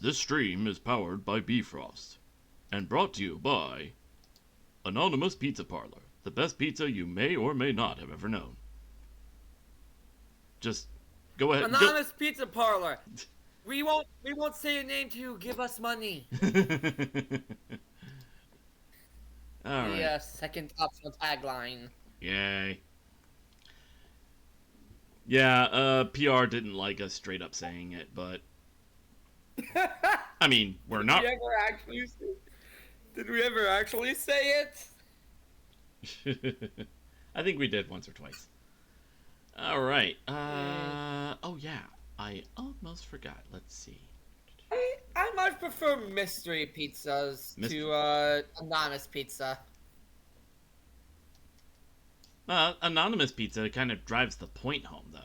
This stream is powered by Bifrost and brought to you by Anonymous Pizza Parlor, the best pizza you may or may not have ever known. Just go ahead. Anonymous Pizza Parlor. We won't say your name to give us money. All right. The second optional tagline. Yay. Yeah, PR didn't like us straight up saying it, but I mean, we're not. Did we ever actually say it? I think we did once or twice. All right. Oh yeah, I almost forgot. Let's see. I much prefer mystery pizzas to anonymous pizza. Anonymous pizza kind of drives the point home, though.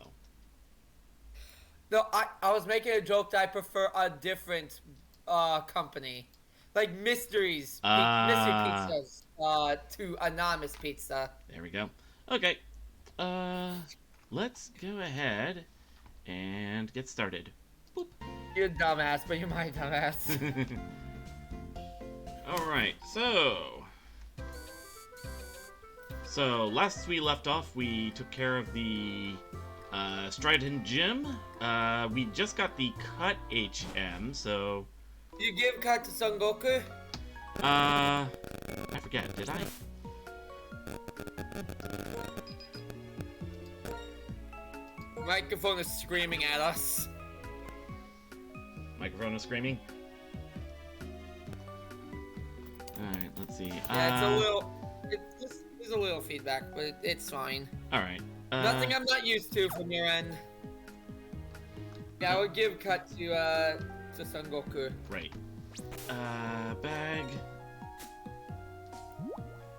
No, I was making a joke that I prefer a different company. Like mystery pizzas to anonymous pizza. There we go. Okay. Let's go ahead and get started. Boop. You're a dumbass, but you're my dumbass. Alright, so last we left off, we took care of the Strident Gym. We just got the Cut HM, so... You give Cut to Son Goku? I forget, did I? The microphone is screaming at us. Microphone is screaming? Alright, let's see. Yeah, it's a little... There's a little feedback, but it's fine. Alright. Nothing I'm not used to from your end. Yeah, I would give Cut to Son Goku. Right. Bag.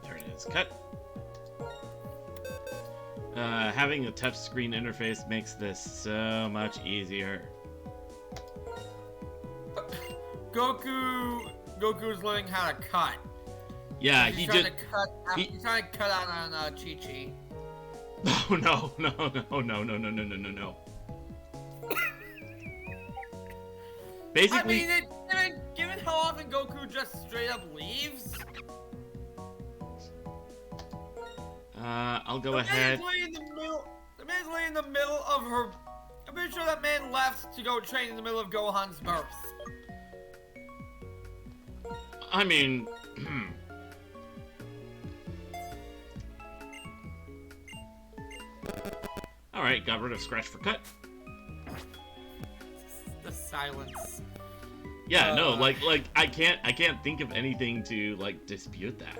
There it is. Cut. Having a touchscreen interface makes this so much easier. Goku's learning how to cut. Yeah, he's trying to cut out on Chi-Chi. No. Basically, I mean, given how often Goku just straight up leaves. I'll go ahead. The man's laying in the middle of her. I'm pretty sure that man left to go train in the middle of Gohan's birth. I mean, Alright, got rid of Scratch for Cut. The silence. Yeah, no, like I can't think of anything to like dispute that.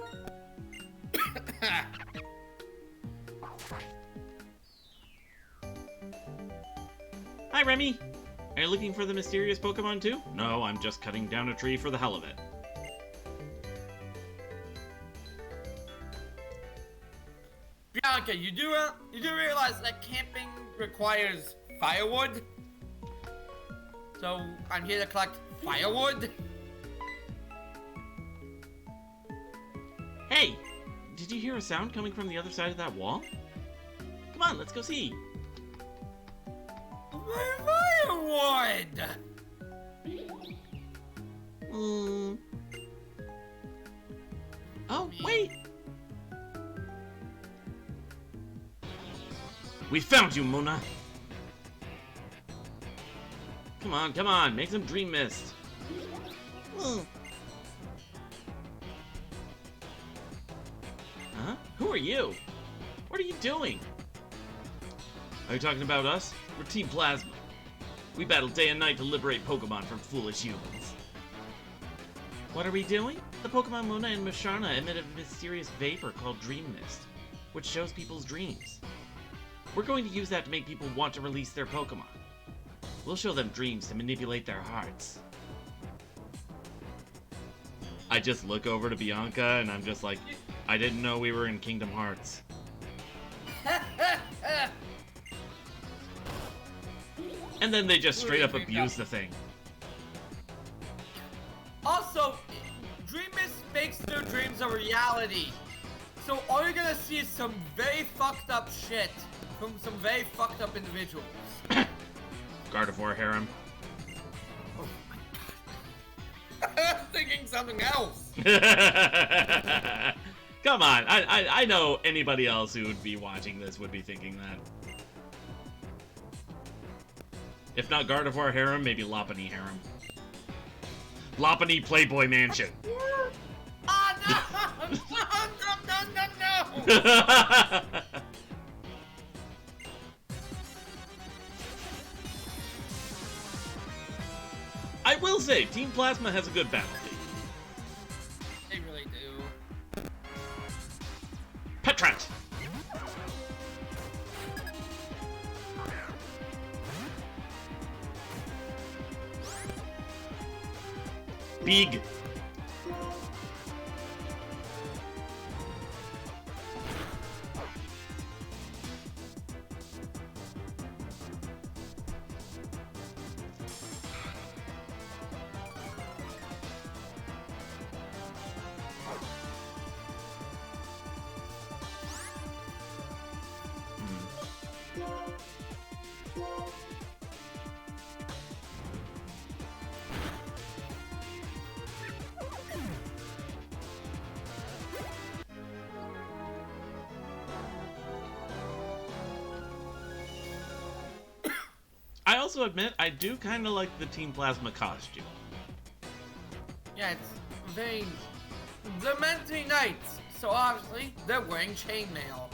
Hi, Remy. Are you looking for the mysterious Pokemon too? No, I'm just cutting down a tree for the hell of it. Bianca, you do realize that camping requires firewood? So I'm here to collect firewood. Hey, did you hear a sound coming from the other side of that wall? Come on, let's go see. Firewood. Oh, wait. We found you, Mona! Come on, make some dream mist. Huh? Who are you? What are you doing? Are you talking about us? We're Team Plasma. We battle day and night to liberate Pokemon from foolish humans. What are we doing? The Pokemon Mona and Musharna emit a mysterious vapor called Dream Mist, which shows people's dreams. We're going to use that to make people want to release their Pokemon. We'll show them dreams to manipulate their hearts. I just look over to Bianca and I'm just like, I didn't know we were in Kingdom Hearts. And then they just straight up abuse the thing. Also, Dream Mist makes their dreams a reality. So all you're gonna see is some very fucked up shit from some very fucked up individuals. Gardevoir harem. Oh my god. was thinking something else. Come on, I know anybody else who would be watching this would be thinking that. If not Gardevoir Harem, maybe Lopunny Harem. Lopunny Playboy Mansion. Oh, no! No! I will say, Team Plasma has a good battle team. They really do. Petrat! Big. I also admit, I do kind of like the Team Plasma costume. Yeah, it's very... They're meant to be knights, so obviously they're wearing chainmail.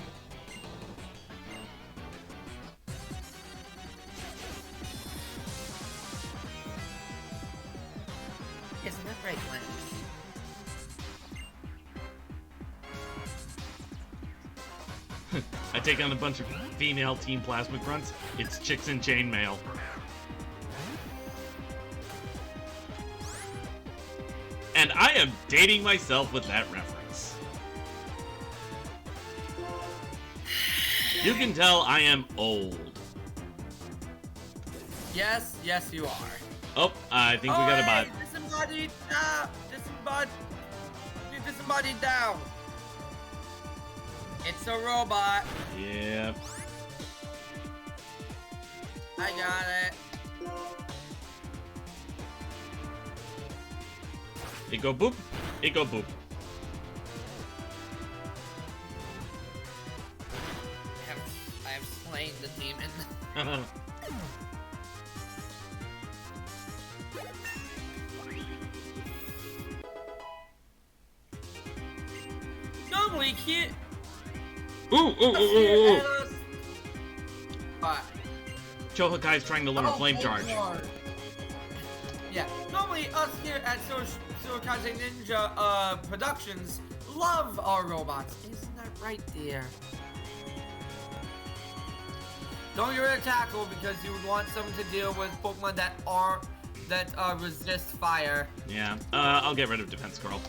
Isn't that right, Glenn? I take on a bunch of female Team Plasma grunts. It's chicks in chainmail. And I am dating myself with that reference. You can tell I am old. Yes, yes you are. Oh, I think we got a bot. Disembodied, disembodied down. It's a robot. Yep. I got it. It go boop. It go boop. I have slain the demon. Normally, cute. Ooh. What? Chohakai's trying to learn flame charge. Yeah, normally us here at Suikaze Ninja Productions love our robots. Isn't that right, dear? Don't get rid of tackle because you would want someone to deal with Pokemon that resist fire. Yeah, I'll get rid of Defense Curl.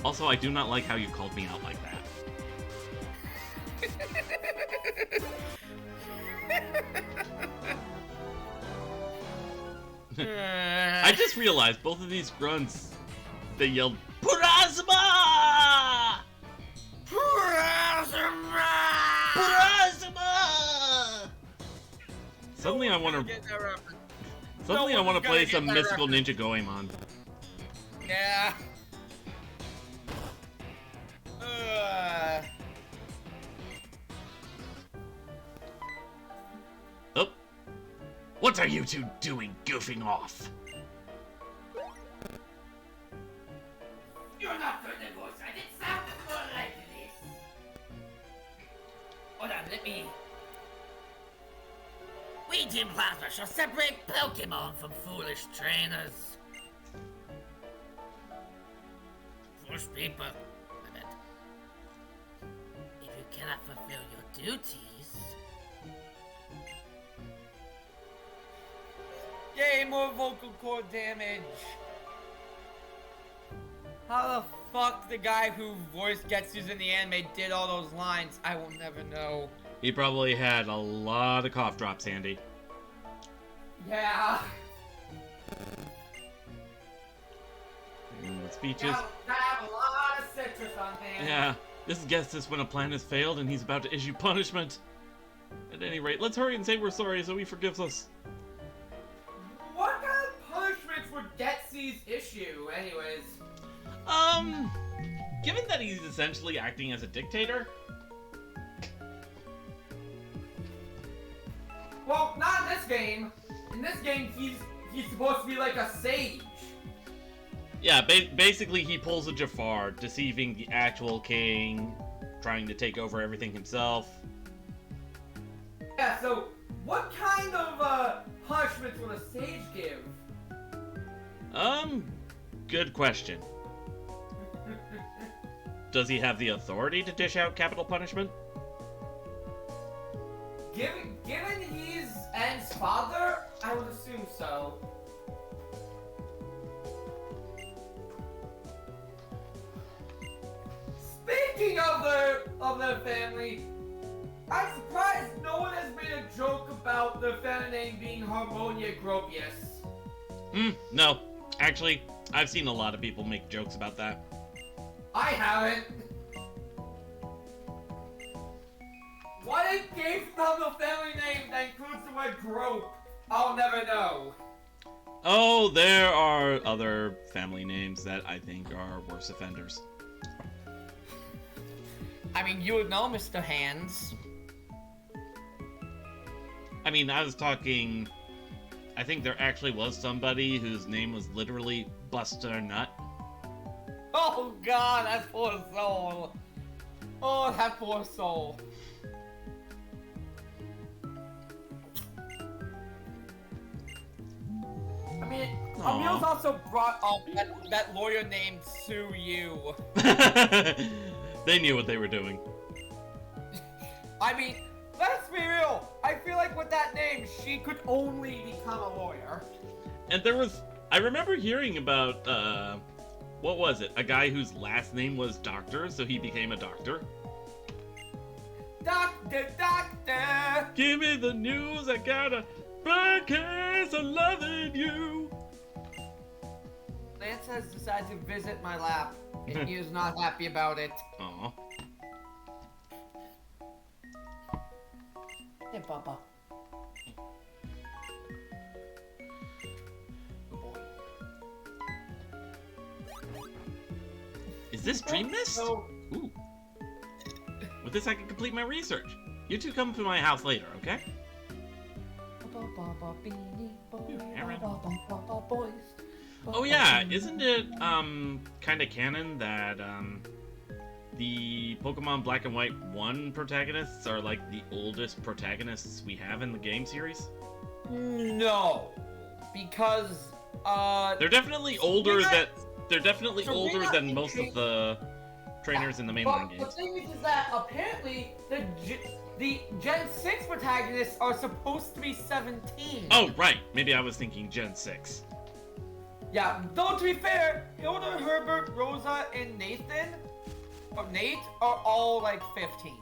Also, I do not like how you called me out like that. I just realized both of these grunts, they yelled, Purasma! Purasma! Purasma! Suddenly I want to play some Mystical Ninja Goemon. Yeah. Oh. What are you two doing goofing off? You're not going to go inside. It sounds more like this. Hold on, let me... We Team Plasma shall separate Pokemon from foolish trainers. Foolish people, I meant. If you cannot fulfill your duties... Yay, more vocal cord damage. How the fuck the guy who voiced Getsu's in the anime did all those lines, I will never know. He probably had a lot of cough drops handy. Yeah. Speeches. I have a lot of citrus on hand. Yeah, this guess is when a plan has failed and he's about to issue punishment. At any rate, let's hurry and say we're sorry so he forgives us. What kind of punishments would Getsy's issue, anyways? Given that he's essentially acting as a dictator... Well, not in this game. In this game, he's supposed to be like a sage. Yeah, basically he pulls a Jafar, deceiving the actual king, trying to take over everything himself. Yeah, so what kind of punishments would a sage give? Good question. Does he have the authority to dish out capital punishment? Given he's En's father, I would assume so. Speaking of their family, I'm surprised no one has made a joke about their family name being Harmonia Gropius. No. Actually, I've seen a lot of people make jokes about that. I haven't. What if gave them a family name that includes the word grope? I'll never know. Oh, there are other family names that I think are worse offenders. I mean, you would know, Mr. Hands. I mean, I was talking... I think there actually was somebody whose name was literally Buster Nut. Oh god, that poor soul. Oh, that poor soul. I mean, Emil's also brought up that lawyer named Sue Yu. They knew what they were doing. I mean, let's be real. I feel like with that name, she could only become a lawyer. And there was... I remember hearing about, what was it? A guy whose last name was Doctor, so he became a doctor? Doctor, doctor! Give me the news, I got a bad case of loving you! Lance has decided to visit my lap, and he is not happy about it. Aw. Hey, Papa. Is this Dream Mist? No. Ooh. With this I can complete my research. You two come to my house later, okay? Aaron. Oh yeah, isn't it, kinda canon that, the Pokemon Black and White 1 protagonists are like the oldest protagonists we have in the game series? No. Because, They're definitely older than most of the trainers in the mainline The games. thing is that apparently the Gen 6 protagonists are supposed to be 17. Oh, right. Maybe I was thinking Gen 6. Yeah, though to be fair, Hilda, Herbert, Rosa, and Nate are all like 15.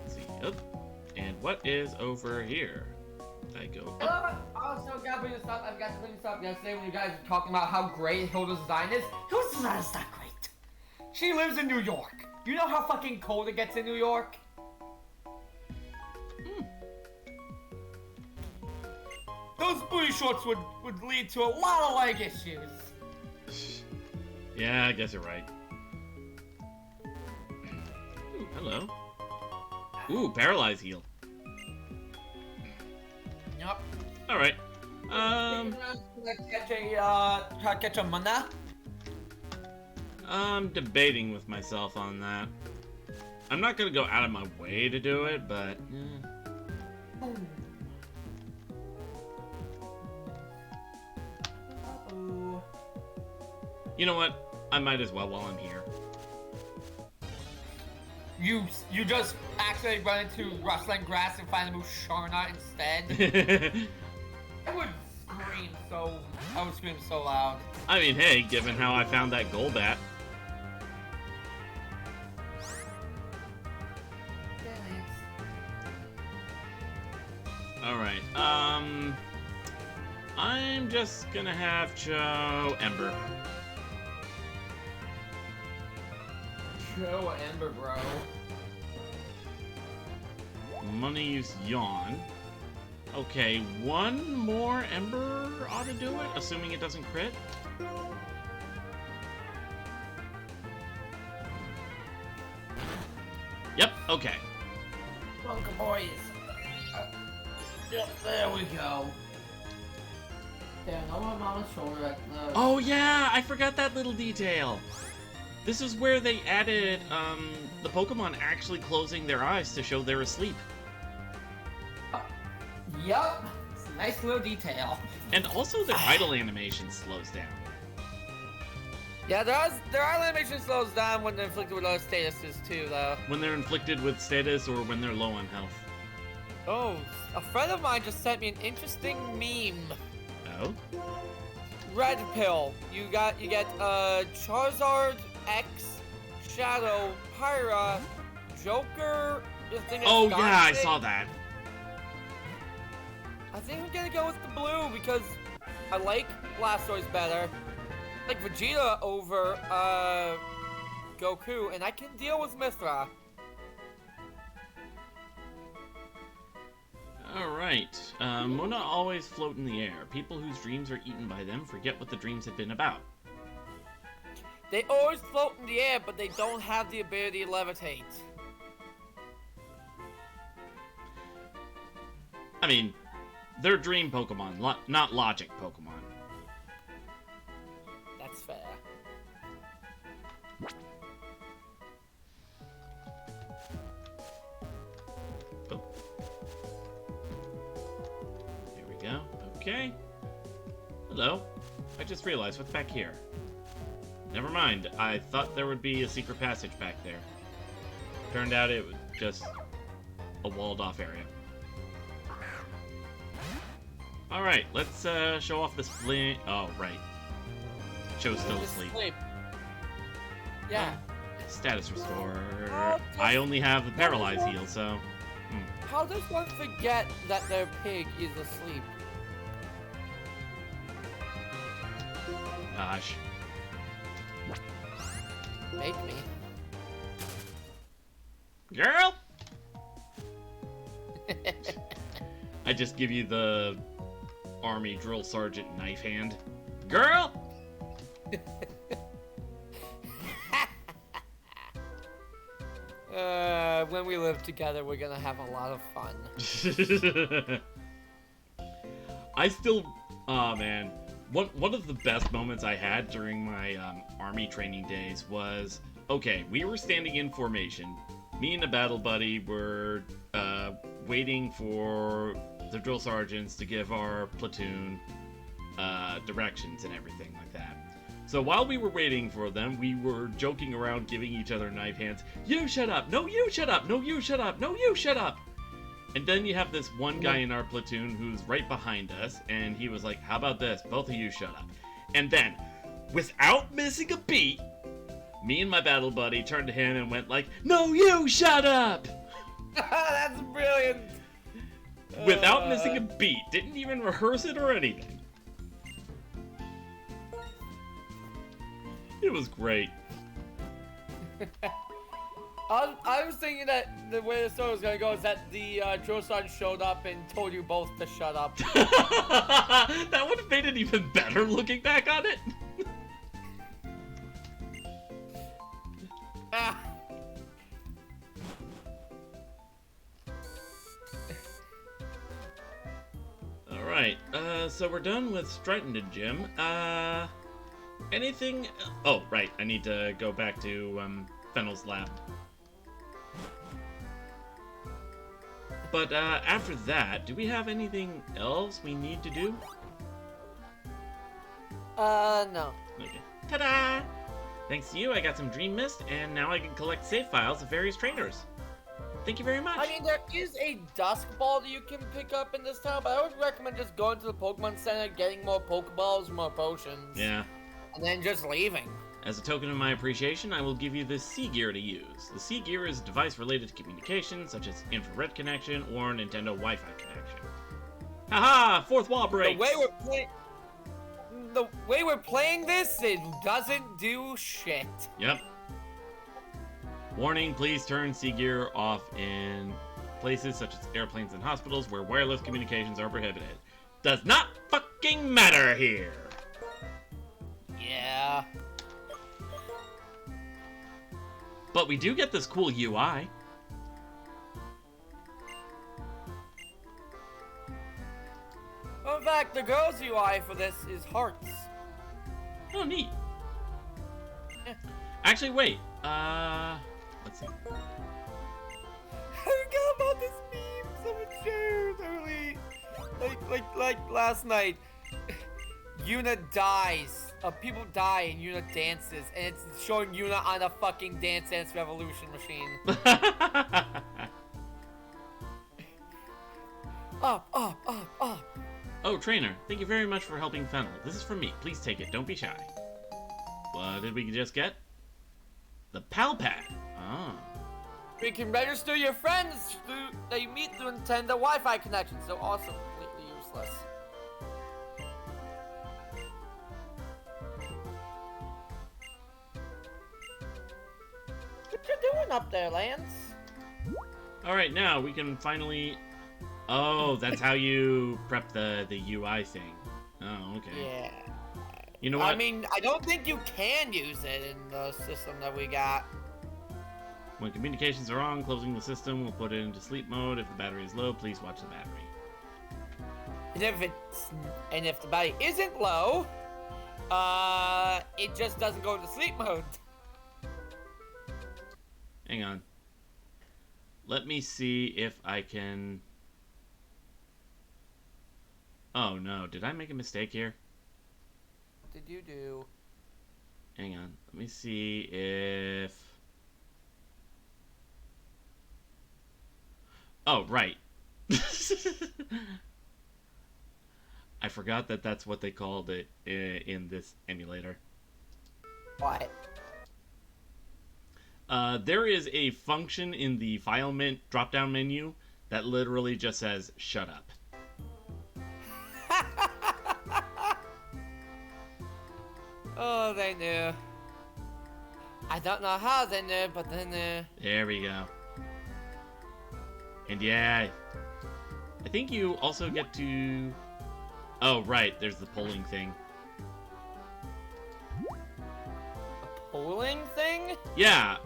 Let's see. Yep. And what is over here? I go. Also, gotta bring this up. I've got to bring this up yesterday when you guys were talking about how great Hilda's design is. Hilda's design is not great. She lives in New York. You know how fucking cold it gets in New York? Those booty shorts would lead to a lot of leg issues. Yeah, I guess you're right. Ooh, hello. Ooh, paralyze heal. Yep. All right. Try to catch a mana. I'm debating with myself on that. I'm not gonna go out of my way to do it, but. You know what? I might as well while I'm here. You just accidentally run into rustling grass and find the move Sharna instead. I would scream so loud. I mean, hey, given how I found that Golbat. Alright, I'm just gonna have Joe Ember. Chill, Ember, bro. Money use yawn. Okay, one more Ember ought to do it, assuming it doesn't crit. Yep, okay. Bunker boys. Yep, there we go. There, no one on the shoulder. Oh yeah, I forgot that little detail. This is where they added the Pokemon actually closing their eyes to show they're asleep. Yup. It's a nice little detail. And also their idle animation slows down. Yeah, their animation slows down when they're inflicted with other statuses too, though. When they're inflicted with status or when they're low on health. Oh, a friend of mine just sent me an interesting meme. Oh? Red pill. You get Charizard, X, Shadow, Pyra, Joker. Oh yeah, I saw that. I think I'm gonna go with the blue because I like Blastoise better. I like Vegeta over Goku, and I can deal with Mithra. Alright. Mona always float in the air. People whose dreams are eaten by them forget what the dreams have been about. They always float in the air, but they don't have the ability to levitate. I mean, they're dream Pokemon, not logic Pokemon. That's fair. Oh. Here we go. Okay. Hello. I just realized what's back here. Never mind. I thought there would be a secret passage back there. Turned out it was just a walled-off area. Alright, let's show off this flint. Oh, right. Joe's still asleep. Yeah. Status restore. Oh, I only have the paralyze heal, so. How does one forget that their pig is asleep? Gosh. Make me. Girl! I just give you the Army Drill Sergeant knife hand. Girl! When we live together, we're gonna have a lot of fun. I still... Oh, man. One of the best moments I had during my Army training days was... Okay, we were standing in formation. Me and a battle buddy were waiting for the drill sergeants to give our platoon directions and everything like that. So while we were waiting for them, we were joking around, giving each other knife hands. You shut up! No, you shut up! No, you shut up! No, you shut up! And then you have this one guy in our platoon who's right behind us, and he was like, how about this? Both of you shut up. And then, without missing a beat, me and my battle buddy turned to him and went like, no, you shut up! That's brilliant! Without missing a beat. Didn't even rehearse it or anything. It was great. I was thinking that the way the story was gonna go is that the drill sergeant showed up and told you both to shut up. That would have made it even better looking back on it. Alright, so we're done with Stratton and Gym. Anything... Oh, right, I need to go back to, Fennel's lab. But, after that, do we have anything else we need to do? No. Okay. Ta-da! Thanks to you, I got some Dream Mist, and now I can collect save files of various trainers. Thank you very much. I mean, there is a Dusk Ball that you can pick up in this town, but I would recommend just going to the Pokemon Center, getting more Pokeballs, more potions. Yeah. And then just leaving. As a token of my appreciation, I will give you the C-Gear to use. The C-Gear is a device related to communication, such as infrared connection or Nintendo Wi-Fi connection. Haha! Fourth wall breaks! The way we're playing this, it doesn't do shit. Yep. Warning, please turn Sea Gear off in places such as airplanes and hospitals where wireless communications are prohibited. Does not fucking matter here. Yeah. But we do get this cool UI. In fact, the girl's UI for this is hearts. Oh, neat. Yeah. Actually, wait. Let's see. I forgot about this meme someone shared early. Like last night. Yuna dies. People die and Yuna dances, and it's showing Yuna on a fucking Dance Dance Revolution machine. Up, up, up, up. Oh, trainer, thank you very much for helping Fennel. This is from me. Please take it. Don't be shy. What did we just get? The Pal Pad. Oh. We can register your friends that you meet to attend the Wi-Fi connection. So also completely useless. What you doing up there, Lance? Alright, now we can finally... Oh, that's how you prep the UI thing. Oh, okay. Yeah. You know what? I mean, I don't think you can use it in the system that we got. When communications are on, closing the system will put it into sleep mode. If the battery is low, please watch the battery. And if the battery isn't low, it just doesn't go into sleep mode. Hang on. Let me see if I can... Oh no, did I make a mistake here? What did you do? Hang on, let me see if... Oh, right. I forgot that that's what they called it in this emulator. What? There is a function in the file drop-down menu that literally just says, shut up. Oh, they knew. I don't know how they knew, but they knew. There we go. And yeah, I think you also get to... Oh, right, there's the polling thing. A polling thing? Yeah,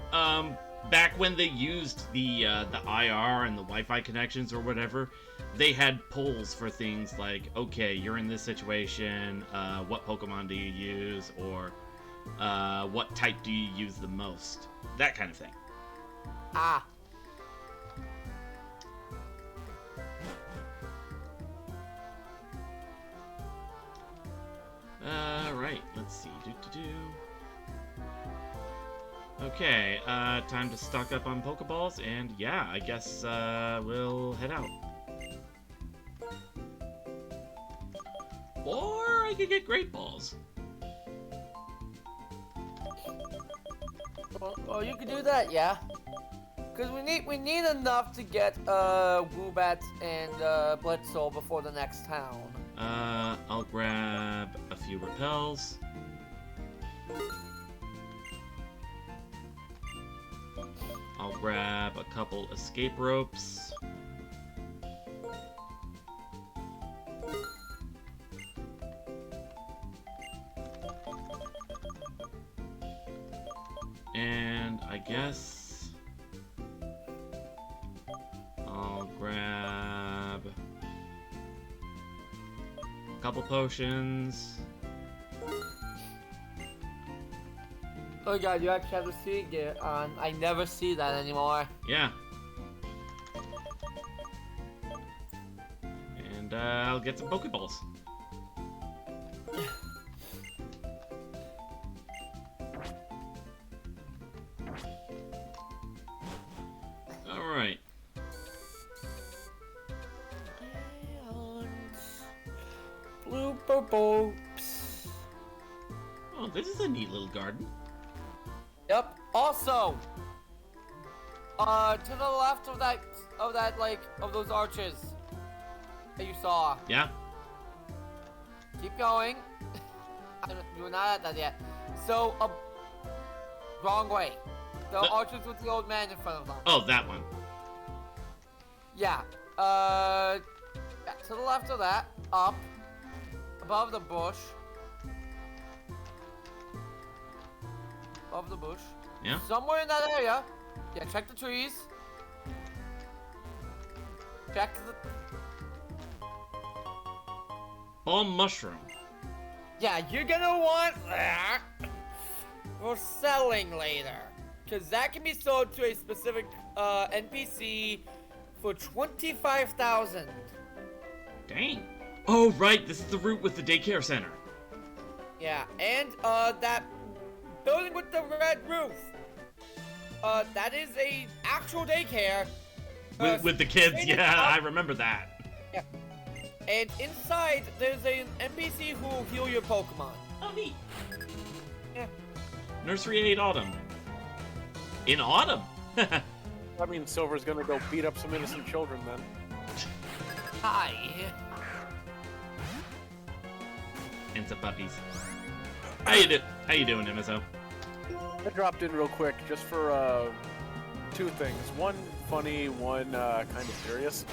back when they used the IR and the Wi-Fi connections or whatever, they had polls for things like, okay, you're in this situation, what Pokemon do you use, or what type do you use the most? That kind of thing. Ah. Right, let's see. Okay, time to stock up on Pokeballs, and yeah, I guess we'll head out. Or I could get Great Balls. Well, you could do that, yeah. Cause we need enough to get Woobat and Blitzle before the next town. I'll grab a few repels. I'll grab a couple escape ropes. And I guess I'll grab a couple potions. Oh god, you actually have the Sea Gear on. I never see that anymore. Yeah. And I'll get some Pokeballs. Alright. Blooper boats. Oh, this is a neat little garden. Yep. Also, to the left of that, of those arches that you saw. Yeah? Keep going. You're not at that yet. So, wrong way. The archers with the old man in front of them. Oh, that one. Yeah. To the left of that, up, above the bush. Above the bush. Yeah. Somewhere in that area. Yeah, check the trees. Check the... Bomb mushroom. Yeah, you're gonna want that for selling later. Because that can be sold to a specific NPC for 25,000. Dang. Oh, right. This is the route with the daycare center. Yeah, and that building with the red roof. That is a actual daycare. With the kids, stated yeah, up. I remember that. Yeah. And inside, there's an NPC who will heal your Pokemon. Oh, neat. Yeah. Nursery 8 Autumn. In autumn? I mean, Silver's gonna go beat up some innocent children then. Hi. And some puppies. How you doing, MSO? I dropped in real quick just for two things. One funny, one kind of serious.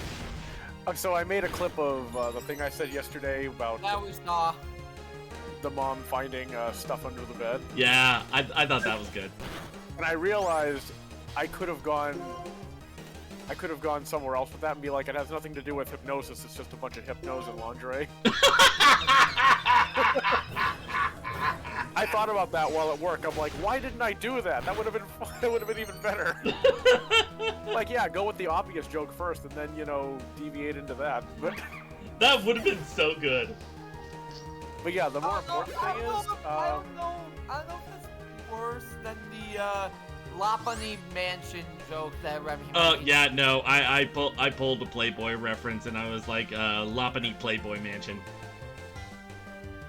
So I made a clip of the thing I said yesterday about That we saw. the mom finding stuff under the bed. Yeah, I thought that was good. And I realized I could have gone somewhere else with that and be like, it has nothing to do with hypnosis, it's just a bunch of hypnos and lingerie. I thought about that while at work. I'm like, why didn't I do that? That would have been even better. Like, yeah, go with the obvious joke first and then, you know, deviate into that. But That would have been so good. yeah, the more important thing is, I don't know if it's worse than the Lapani Mansion joke that Remy made. Yeah, no, I pulled a Playboy reference and I was like, Loppany Playboy Mansion.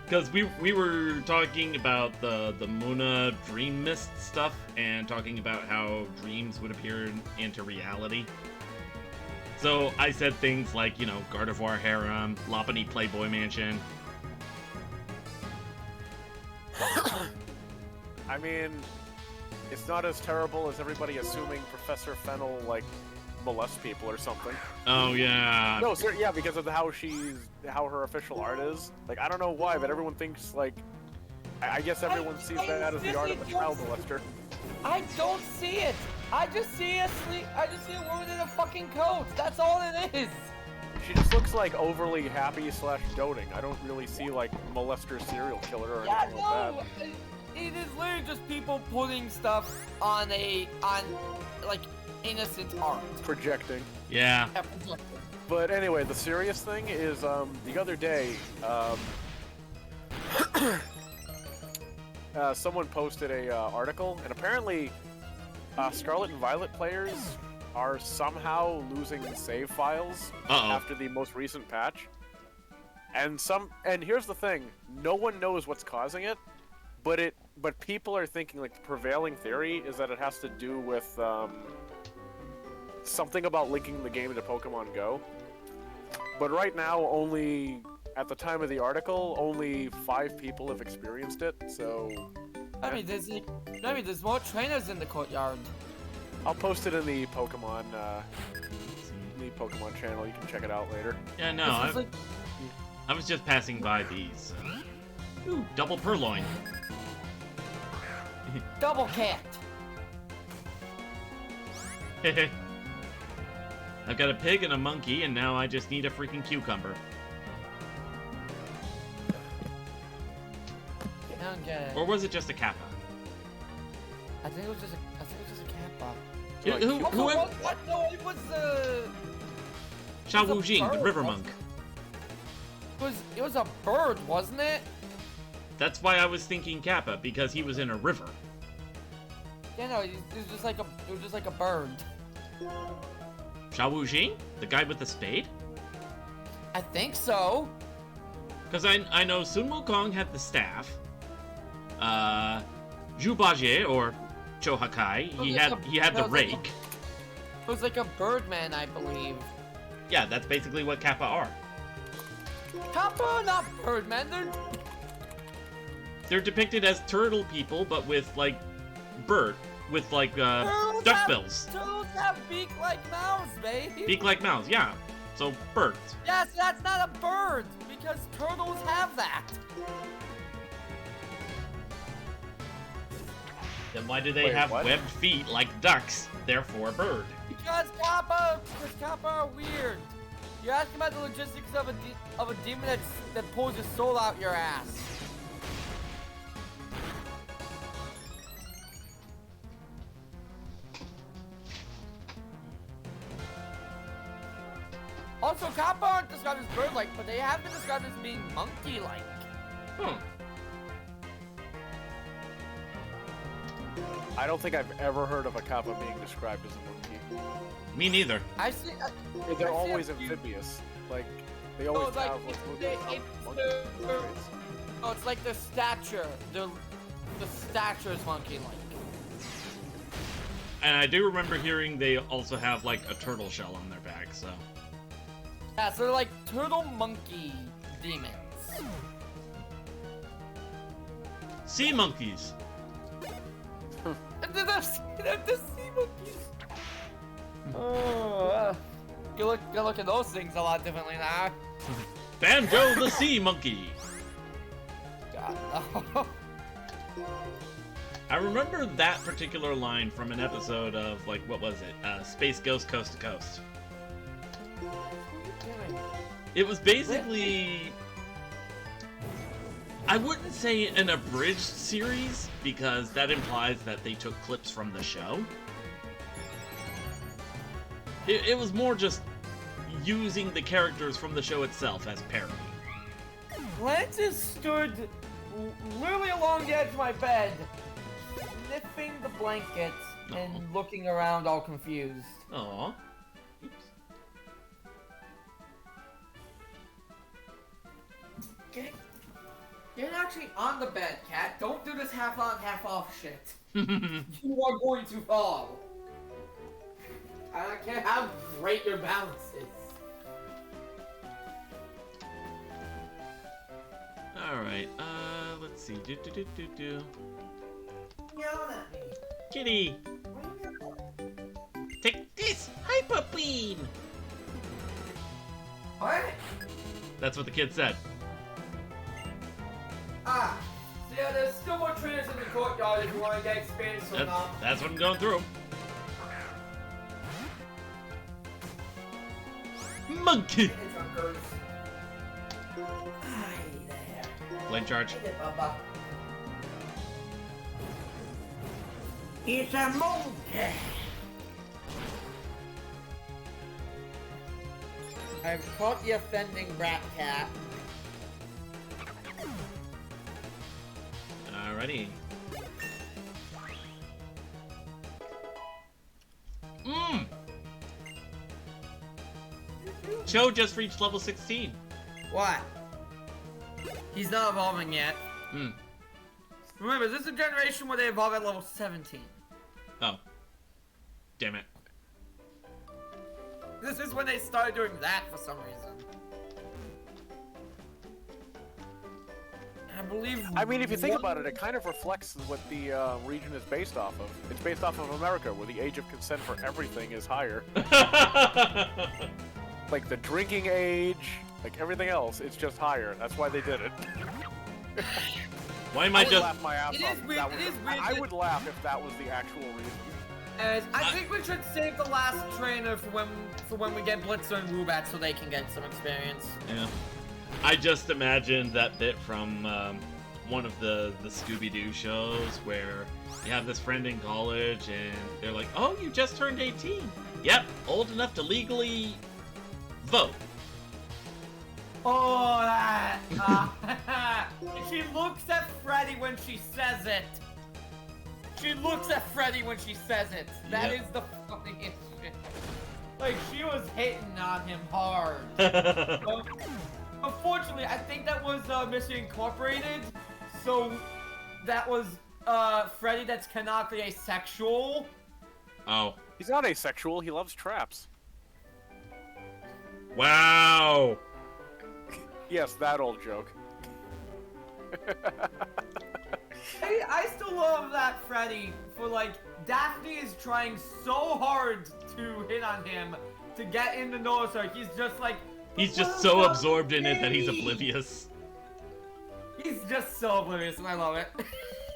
Because we were talking about the Muna Dream Mist stuff and talking about how dreams would appear into reality. So I said things like, you know, Gardevoir Harem, Loppany Playboy Mansion. I mean, it's not as terrible as everybody assuming Professor Fennel, like, molests people or something. Oh, yeah. No, sir, yeah, because of how her official art is. Like, I don't know why, but everyone thinks, like, I guess everyone sees that as the art of a child molester. I don't see it. I just see a woman in a fucking coat. That's all it is. She just looks like overly happy / doting. I don't really see, like, molester serial killer or Yeah, anything like no. that. It is literally just people putting stuff on like innocent art. Projecting. Yeah. Yeah, projected. But anyway, the serious thing is, the other day, someone posted a article, and apparently, Scarlet and Violet players are somehow losing save files after the most recent patch. And here's the thing, no one knows what's causing it, but people are thinking, like, the prevailing theory is that it has to do with, something about linking the game into Pokemon Go. But right now, at the time of the article, only 5 people have experienced it, so... I mean, there's more trainers in the courtyard. I'll post it in the Pokemon channel. You can check it out later. Yeah, no, I was just passing by these. Ooh, double purloin. Double cat. I've got a pig and a monkey, and now I just need a freaking cucumber. I don't get it. Or was it just a kappa? I think it was just a kappa. Whoever... What? No, it was Xiao it was Wu a Jing, the bird, river wasn't monk. It was a bird, wasn't it? That's why I was thinking kappa, because he was in a river. Yeah, no, it was just like a bird. Xiao Wu Jing? The guy with the spade? I think so. Because I know Sun Wukong had the staff. Zhu Bajie, or Cho Hakai, he had the rake. It was like a birdman, I believe. Yeah, that's basically what kappa are. Kappa, not birdman. They're depicted as turtle people, but with, like, bird with like Turtles duckbills. Turtles have beak-like mouths, baby. Beak-like mouths, yeah. So birds. Yes, that's not a bird because turtles have that. Then why do they Wait, have what? webbed feet like ducks? Therefore, bird. Because Kappa are weird. You're asking about the logistics of a demon that pulls your soul out your ass. Also, Kappa aren't described as bird-like, but they have been described as being monkey-like. Hmm. I don't think I've ever heard of a kappa being described as a monkey. Me neither. I see. They're I see always a few- amphibious. Like, they always like, have like it's monkey traits. Oh, it's like the stature. The stature is monkey-like. And I do remember hearing they also have like a turtle shell on their back, so. Yeah, so they're like turtle monkey demons. Sea monkeys. They're the sea monkeys. Oh, you look at those things a lot differently now. Banjo the sea monkey. God, no. I remember that particular line from an episode of like what was it? Space Ghost Coast to Coast. It was basically, I wouldn't say an abridged series because that implies that they took clips from the show. It was more just using the characters from the show itself as parody. Francis stood literally along the edge of my bed, sniffing the blankets and looking around all confused. Aww. Get actually on the bed, Cat. Don't do this half on, half off shit. You are going to fall. I don't care how great your balance is. Alright, let's see. Do. Yelling at me. Kitty! What are you yelling at? Take this hyper beam! What? That's what the kid said. Ah. So yeah, there's still more trainers in the courtyard if you want to get experience or not. That's what I'm going through. Monkey! Hi there. Blade charge. Hey there, Bubba. It's a monkey. I've caught the offending brat cat. Alrighty. Mmm! Cho just reached level 16. What? He's not evolving yet. Hmm. Remember, this is a generation where they evolve at level 17. Oh. Damn it. This is when they started doing that for some reason. I believe. I mean, if you think about it, it kind of reflects what the region is based off of. It's based off of America, where the age of consent for everything is higher. Like the drinking age, like everything else, it's just higher. That's why they did it. Why am I would just... laugh my ass It off is if weird- that was it is the- weird I that- would laugh if that was the actual reason. And I think we should save the last trainer for when we get Blitzer and Woobat so they can get some experience. Yeah. I just imagined that bit from one of the Scooby-Doo shows where you have this friend in college and they're like, oh, you just turned 18. Yep, old enough to legally vote. Oh, that! She looks at Freddy when she says it. She looks at Freddy when she says it. That Yep. is the funniest shit. Like, she was hitting on him hard. Unfortunately, I think that was Mission Incorporated. So, that was Freddy that's canonically asexual. Oh. He's not asexual, he loves traps. Wow. Yes, that old joke. I still love that Freddy for like Daphne is trying so hard to hit on him to get him to notice her. He's just like He's just so absorbed in it that he's oblivious. He's just so oblivious, and I love it.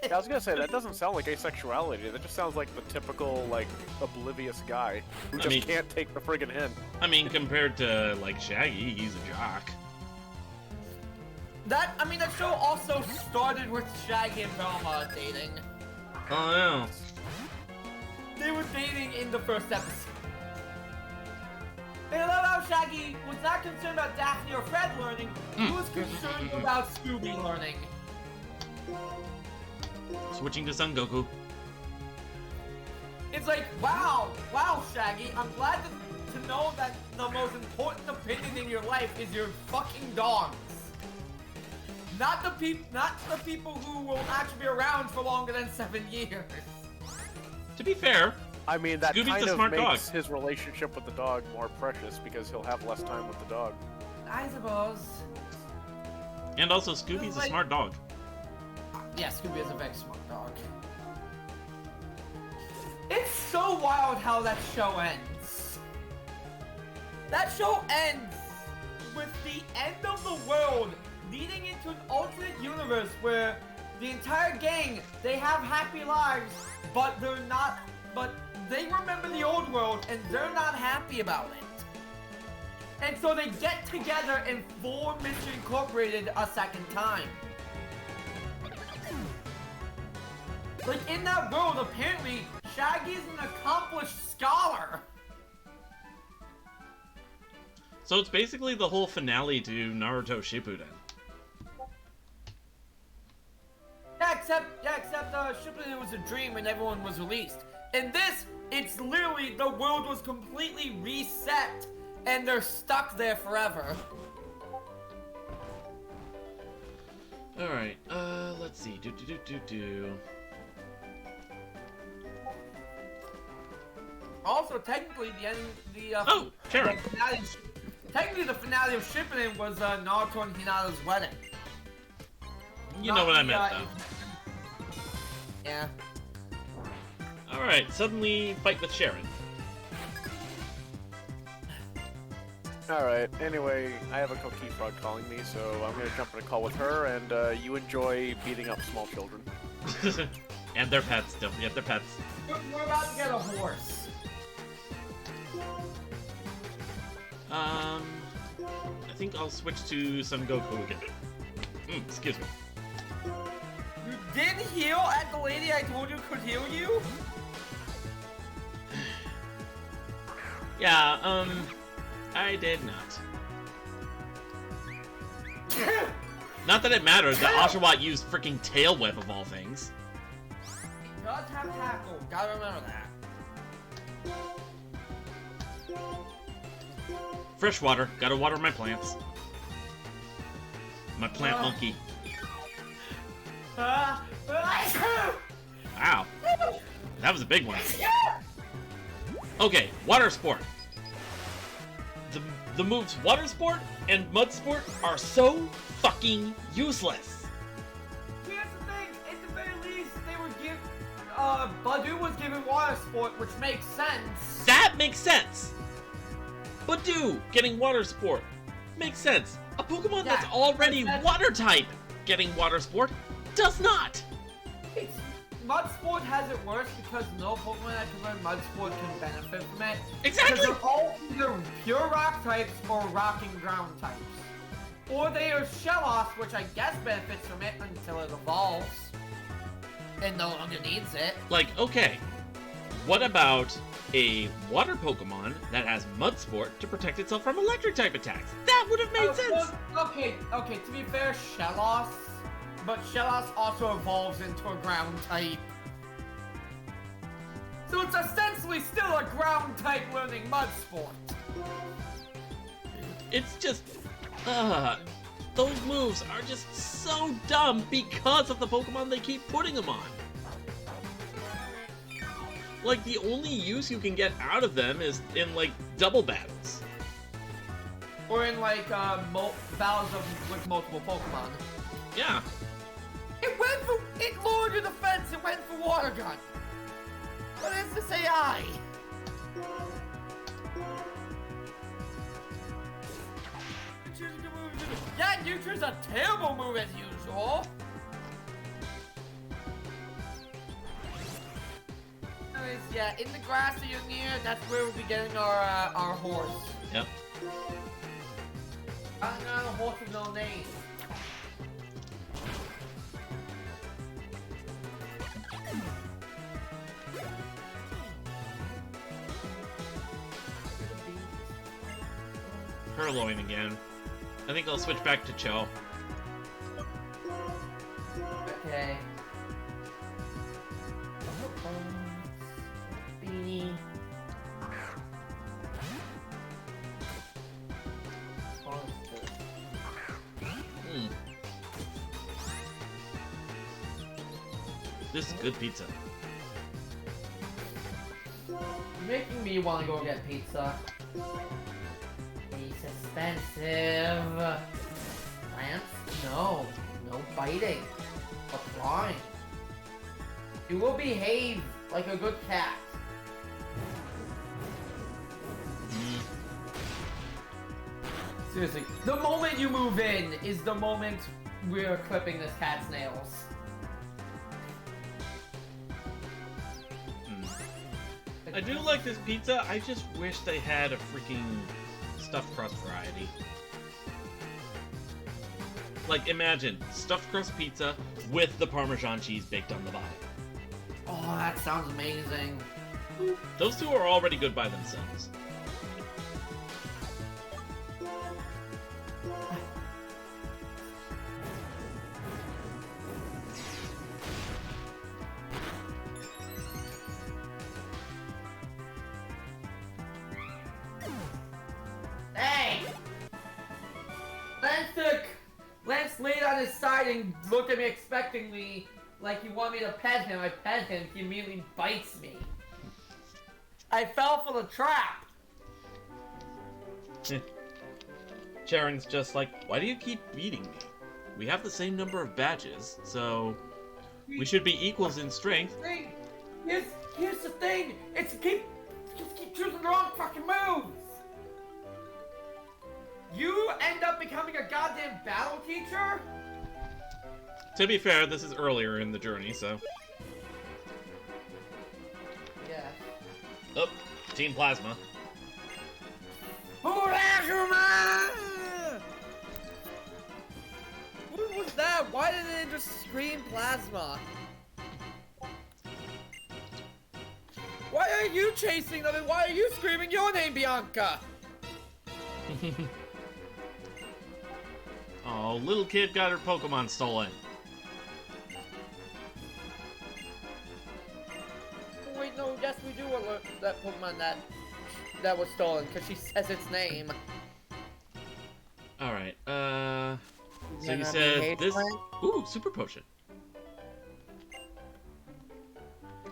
Yeah, I was gonna say, that doesn't sound like asexuality. That just sounds like the typical, like, oblivious guy who just can't take the friggin' hint. I mean, compared to, like, Shaggy, he's a jock. That show also started with Shaggy and Velma dating. Oh, yeah. They were dating in the first episode. And I love how Shaggy was not concerned about Daphne or Fred learning, he was concerned about Scooby learning. Switching to Son Goku. It's like, wow, Shaggy, I'm glad to know that the most important opinion in your life is your fucking dogs. Not the people who will actually be around for longer than 7 years. To be fair, I mean, that Scooby's kind a of smart makes dog. his relationship with the dog more precious because he'll have less time with the dog. I suppose. And also, Scooby's a smart dog. Yeah, Scooby is a very smart dog. It's so wild how that show ends. That show ends with the end of the world leading into an alternate universe where the entire gang, they have happy lives, but they remember the old world and they're not happy about it. And so they get together and form Mystery Incorporated a second time. Like, in that world, apparently, Shaggy is an accomplished scholar. So it's basically the whole finale to Naruto Shippuden. Yeah, except Shippuden was a dream and everyone was released. In this, it's literally the world was completely reset and they're stuck there forever. Alright, let's see. Also, technically, technically the finale of Shippuden was Naruto and Hinata's wedding. You know what I meant, though. Yeah. Alright, suddenly fight with Sharon. Alright, anyway, I have a Coquille Frog calling me, so I'm gonna jump in a call with her, and you enjoy beating up small children. And their pets, don't forget their pets. We're about to get a horse. I think I'll switch to Son Goku again. Excuse me. You did heal at the lady I told you could heal you? Yeah, I did not. Not that it matters that Oshawott used freaking Tail Whip of all things. Gotta have tackle. Gotta remember that. Fresh water. Gotta water my plants. My plant monkey. Ow. That was a big one. Okay, water sport. The moves water sport and mud sport are so fucking useless. Here's the thing, at the very least, they were Badu was given water sport, which makes sense. That makes sense. Badu getting water sport makes sense. A Pokemon that's already water type getting water sport does not. Mud Sport has it worse because no Pokemon that can learn Mud Sport can benefit from it. Exactly! Because they're all either pure rock types or rock and ground types. Or they are Shellos, which I guess benefits from it until it evolves. And no longer needs it. Like, okay, what about a water Pokemon that has Mud Sport to protect itself from electric type attacks? That would have made sense! Okay, to be fair, Shellos. But Shellos also evolves into a ground type. So it's essentially still a ground type learning Mud Sport. It's just, those moves are just so dumb because of the Pokemon they keep putting them on. Like, the only use you can get out of them is in, like, double battles. Or in, like, battles with multiple Pokemon. Yeah. It will It lowered your defense. It went for water gun. What is this AI? Yeah, Neutra's a terrible move as usual. Anyways, yeah, in the grass that you're near, that's where we'll be getting our horse. Yep. I'm not a horse with no name. Purloin again. I think I'll switch back to Cho. Okay. Beanie. This is good pizza. You're making me want to go get pizza. It's expensive. Lance? No. No biting. Applying. You will behave like a good cat. Seriously, the moment you move in is the moment we're clipping this cat's nails. I do like this pizza, I just wish they had a freaking stuffed crust variety. Like, imagine, stuffed crust pizza with the Parmesan cheese baked on the bottom. Oh, that sounds amazing. Those two are already good by themselves. Hey! Lance laid on his side and looked at me expectingly, like he wanted me to pet him. I pet him, he immediately bites me. I fell for the trap! Sharon's just like, why do you keep beating me? We have the same number of badges, so we should be equals in strength. Here's the thing, just keep choosing the wrong fucking moves! You end up becoming a goddamn battle teacher? To be fair, this is earlier in the journey, so... Yeah. Oh, Team Plasma. Urashima! What was that? Why did they just scream plasma? Why are you chasing them and why are you screaming your name, Bianca? Oh, little kid got her Pokemon stolen. Oh, wait, no, yes, we do alert that Pokemon that was stolen, because she says its name. Alright, so you said this... Ooh, Super Potion.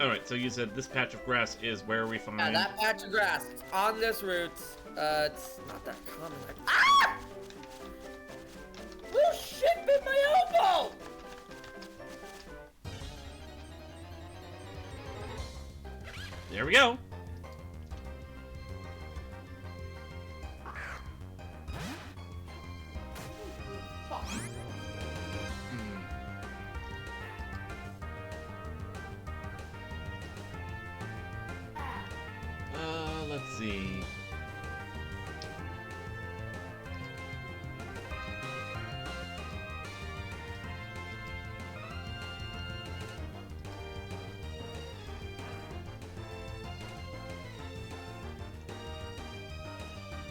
Alright, so you said this patch of grass is where we find... Yeah, that patch of grass. It's on this route. It's not that common. Ah! Oh shit, bit my elbow! There we go. Let's see.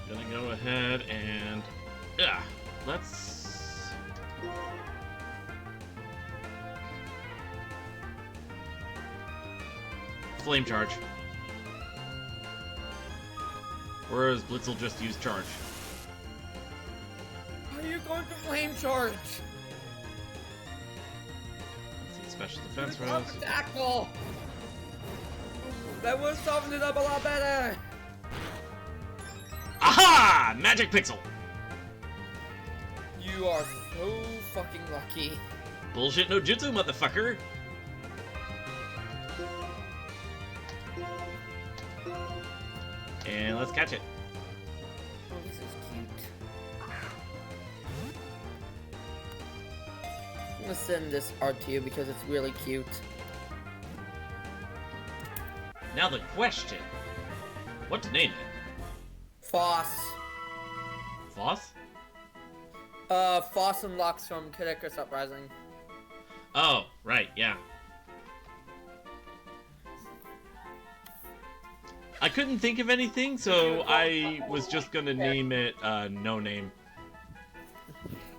Gonna go ahead and let's flame charge. Whereas Blitzel just used charge. Are you going to flame charge? Let's see, special defense Good rounds. tackle. That would have softened it up a lot better. Aha! Magic Pixel! You are so fucking lucky. Bullshit no jutsu, motherfucker. And let's catch it. Oh, this is cute. I'm gonna send this art to you because it's really cute. Now the question. What to name it? Foss. Foss? Foss and Lux from Kid Icarus Uprising. Oh, right, yeah. I couldn't think of anything, so I was just gonna name it, No Name.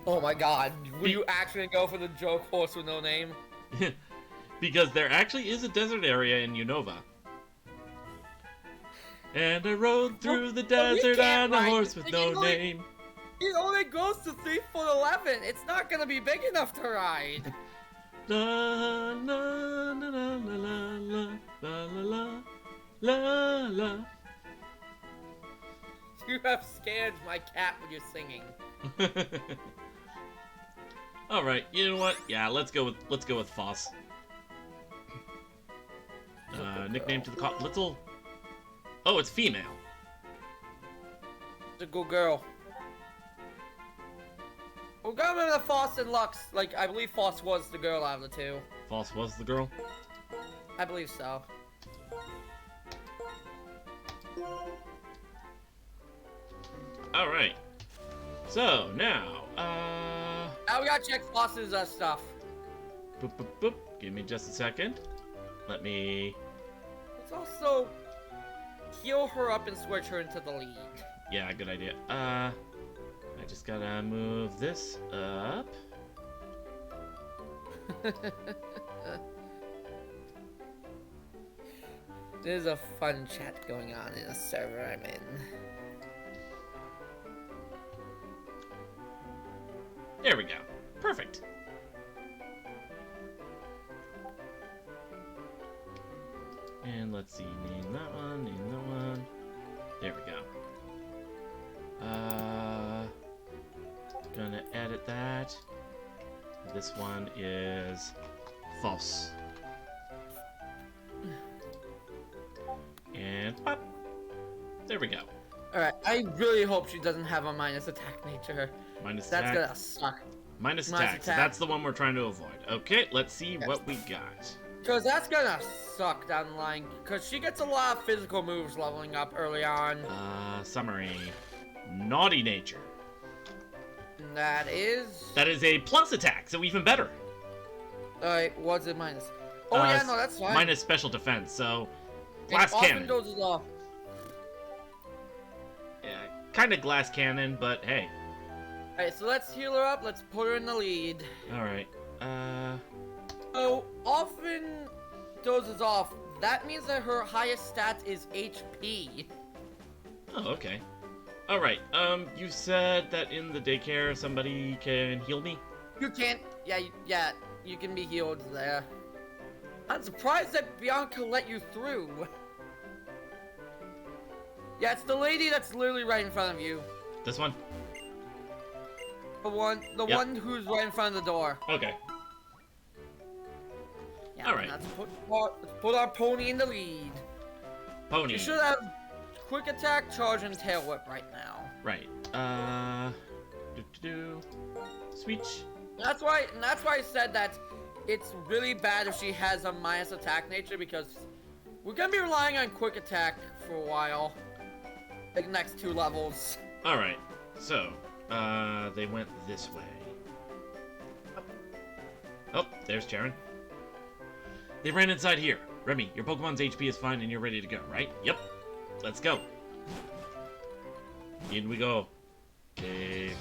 Oh my god, will you actually go for the joke horse with no name? Because there actually is a desert area in Unova. And I rode through the desert on a horse with no name. It only goes to 3'11". It's not gonna be big enough to ride. La la la la la la la la la la. You have scared my cat when you're singing. All right, you know what? Yeah, let's go with Foss. Nickname to the little. Oh, it's female. It's a good girl. We're going with the Foss and Lux. Like, I believe Foss was the girl out of the two. Foss was the girl? I believe so. Alright. So, now, Now we gotta check Foss's stuff. boop, boop, boop. Give me just a second. Let me... Let's also heal her up and switch her into the lead. Yeah, good idea. I just gotta move this up. There's a fun chat going on in a server I'm in. There we go. Perfect. And let's see, name that one. There we go. Gonna edit that. This one is false. And pop. There we go. Alright, I really hope she doesn't have a minus attack nature. Minus That's attack. gonna suck. Minus minus attack. So attack. that's the one we're trying to avoid. Okay, let's see what we got. Cause that's gonna suck down the line. Cause she gets a lot of physical moves leveling up early on. Summary. Naughty nature. And that is. That is a plus attack, so even better. Alright, what's it minus? Oh yeah, no, that's fine. Minus special defense, so glass It cannon. often dozes off. Yeah, kind of glass cannon, but hey. Alright, so let's heal her up. Let's put her in the lead. All right. So often dozes off. That means that her highest stat is HP. Oh, okay. All right. You said that in the daycare somebody can heal me. You can't. Yeah, you can be healed there. I'm surprised that Bianca let you through. Yeah, it's the lady that's literally right in front of you. This one. The one who's right in front of the door. Okay. Yeah, All right. Let's put our pony in the lead. Pony. You should have quick attack, charge, and tail whip right now. Right. Switch. That's why I said that it's really bad if she has a minus attack nature because we're gonna be relying on quick attack for a while. Like the next 2 levels. All right. So, they went this way. Oh, there's Jaren. They ran inside here. Remy, your Pokemon's HP is fine and you're ready to go, right? Yep. Let's go. In we go. Cave.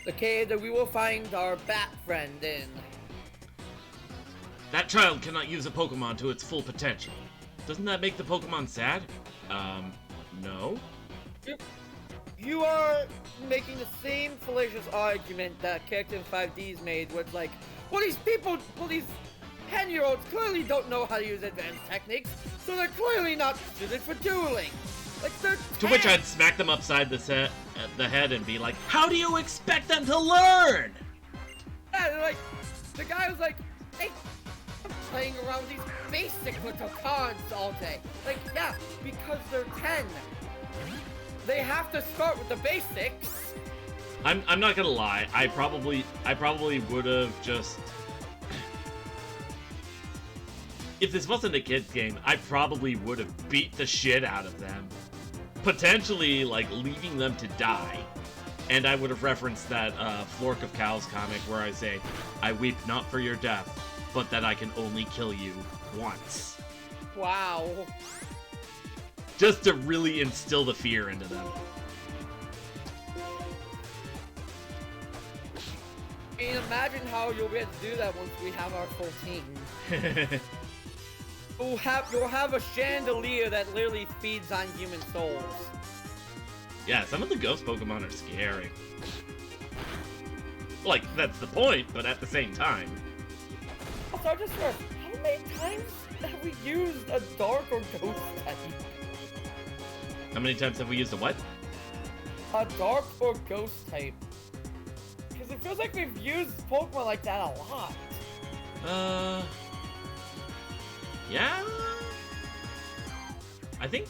The cave that we will find our bat friend in. That child cannot use a Pokemon to its full potential. Doesn't that make the Pokemon sad? No. You are making the same fallacious argument that Character in 5D's made with like, well these 10-year-olds clearly don't know how to use advanced techniques, so they're clearly not suited for dueling. Like they're 10. To which I'd smack them upside the head and be like, how do you expect them to learn? Yeah, like, the guy was like, hey, I'm playing around with these basic little cards all day. Like, yeah, because they're 10. They have to start with the basics. I'm not gonna lie. I probably would have just. If this wasn't a kids game, I probably would have beat the shit out of them. Potentially, like, leaving them to die. And I would have referenced that Flork of Cows comic where I say, I weep not for your death, but that I can only kill you once. Wow. Just to really instill the fear into them. I mean, imagine how you'll be able to do that once we have our full team. You'll have a chandelier that literally feeds on human souls. Yeah, some of the ghost Pokemon are scary. Like, that's the point, but at the same time. Also, I just realized, how many times have we used a dark or ghost type? How many times have we used a what? A dark or ghost type. Because it feels like we've used Pokemon like that a lot. Yeah? I think...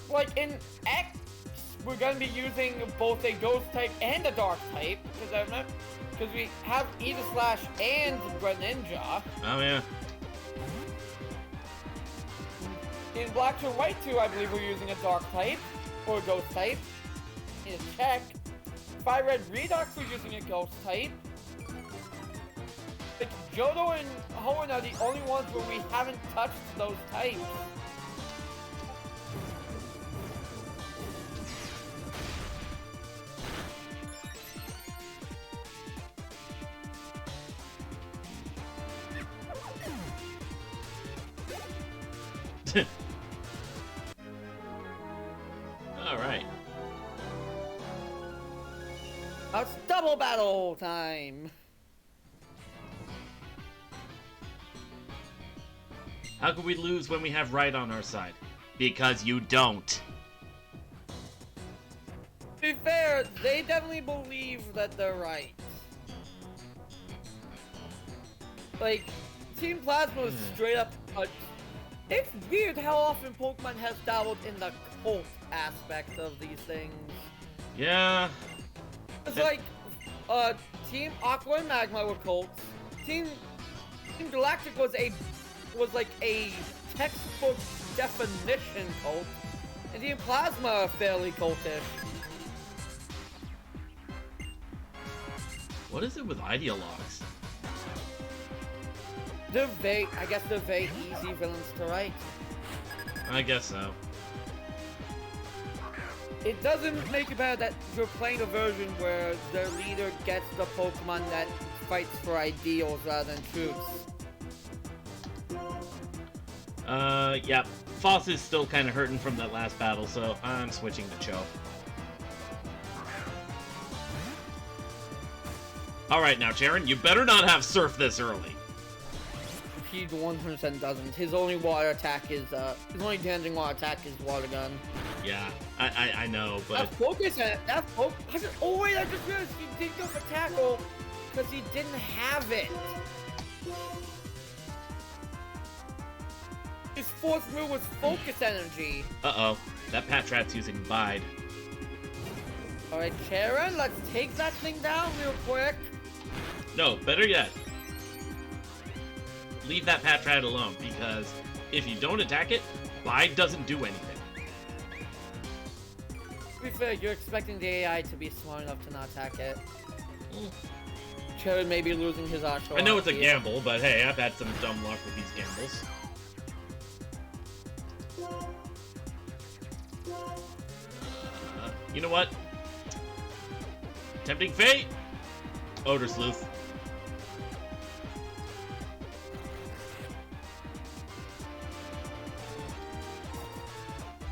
Like in X, we're gonna be using both a ghost type and a dark type. Because we have Aegislash and Greninja. Oh, yeah. In Black and White 2, I believe we're using a dark type, or a ghost type. In Check. Fire Red Redux, we're using a ghost type. Like, Johto and Hoenn are the only ones where we haven't touched those types. Alright. Now it's double battle time! How could we lose when we have right on our side? Because you don't. To be fair, they definitely believe that they're right. Like, Team Plasma is straight up it's weird how often Pokemon has dabbled in the cult aspect of these things. Yeah. It's like, Team Aqua and Magma were cults. Team Galactic was like a textbook definition cult. And Team Plasma are fairly cultish. What is it with ideologues? I guess they're very easy villains to write. I guess so. It doesn't make it better that you're playing a version where their leader gets the Pokemon that fights for ideals rather than truths. Yeah. Foss is still kind of hurting from that last battle, so I'm switching to Cho. Alright now, Charon, you better not have Surf this early. He 100% doesn't. His only water attack is, his only damaging water attack is Water Gun. Yeah, I know, but... That focus, oh wait, I just realized he did go for tackle because he didn't have it. His fourth move was Focus Energy. Uh-oh, that Patrat's using Bide. Alright, Charon, let's take that thing down real quick. No, better yet. Leave that Patrat alone, because if you don't attack it, Bide doesn't do anything. To be fair, you're expecting the AI to be smart enough to not attack it. Charon may be losing his Oshawa. I know it's a gamble, but hey, I've had some dumb luck with these gambles. You know what? Tempting Fate? Odor Sleuth.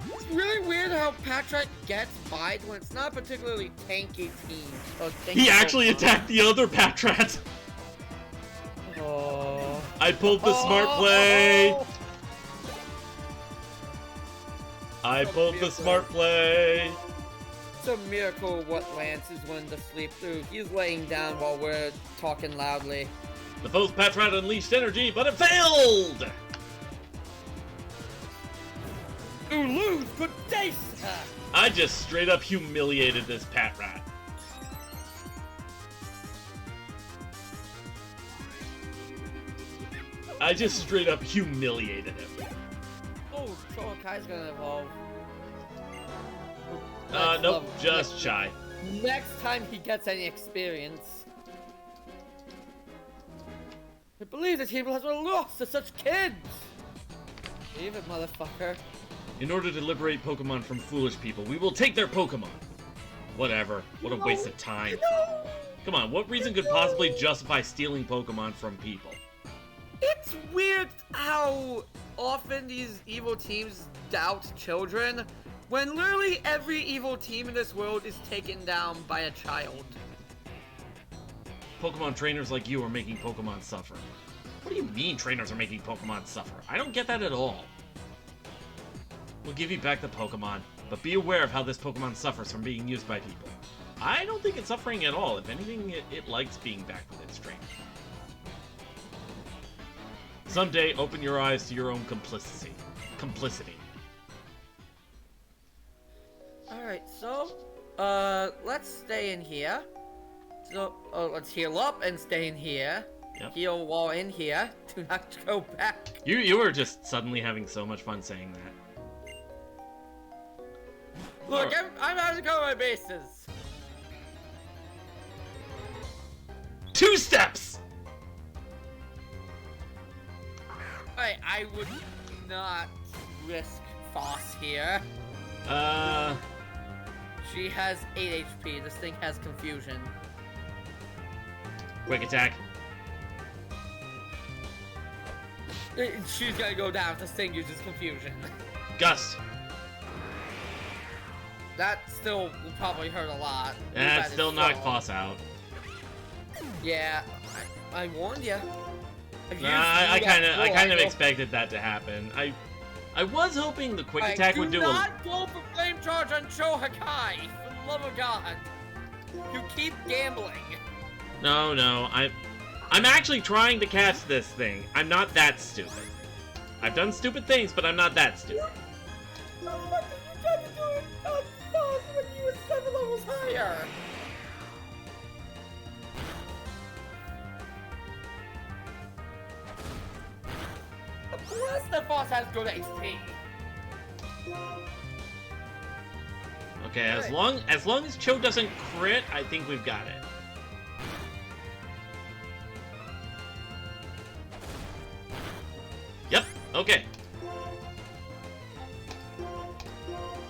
It's really weird how Patrat gets Bide when it's not a particularly tanky team. He actually attacked the other Patrat! Oh. I pulled the smart play! I pulled the smart play! It's a miracle what Lance is willing to sleep through. He's laying down while we're talking loudly. The foe's patch rat unleashed energy, but it failed! You lose! Good day, sir! I just straight up humiliated this pat rat. I just straight up humiliated him. Oh, Kai's gonna evolve. Nope, just shy. Next time he gets any experience. I believe the team has lost to such kids! Leave it, motherfucker. In order to liberate Pokemon from foolish people, we will take their Pokemon. Whatever. What a waste of time. Come on, what reason could possibly justify stealing Pokemon from people? It's weird how often these evil teams doubt children, when literally every evil team in this world is taken down by a child. Pokemon trainers like you are making Pokemon suffer. What do you mean trainers are making Pokemon suffer? I don't get that at all. We'll give you back the Pokemon, but be aware of how this Pokemon suffers from being used by people. I don't think it's suffering at all. If anything, it likes being back with its trainer. Someday, open your eyes to your own complicity. Alright, so, let's stay in here. So, let's heal up and stay in here. Yep. Heal while in here. Do not go back. You were just suddenly having so much fun saying that. Look, I'm about to go my bases. 2 steps! I would not risk Foss here. She has 8 HP. This thing has confusion. Quick attack. She's gonna go down if this thing uses confusion. Gust. That still will probably hurt a lot. That still knocked Foss out. Yeah, I warned you. I kind of expected that to happen. I was hoping the quick attack would do Do not go for flame charge on Chohakai, for the love of God. You keep gambling. No, I'm actually trying to catch this thing. I'm not that stupid. I've done stupid things, but I'm not that stupid. What did you try to do it on Foss when you were 7 levels higher? Plus, the Foss has good HP. Okay, as long as Cho doesn't crit, I think we've got it. Yep. Okay.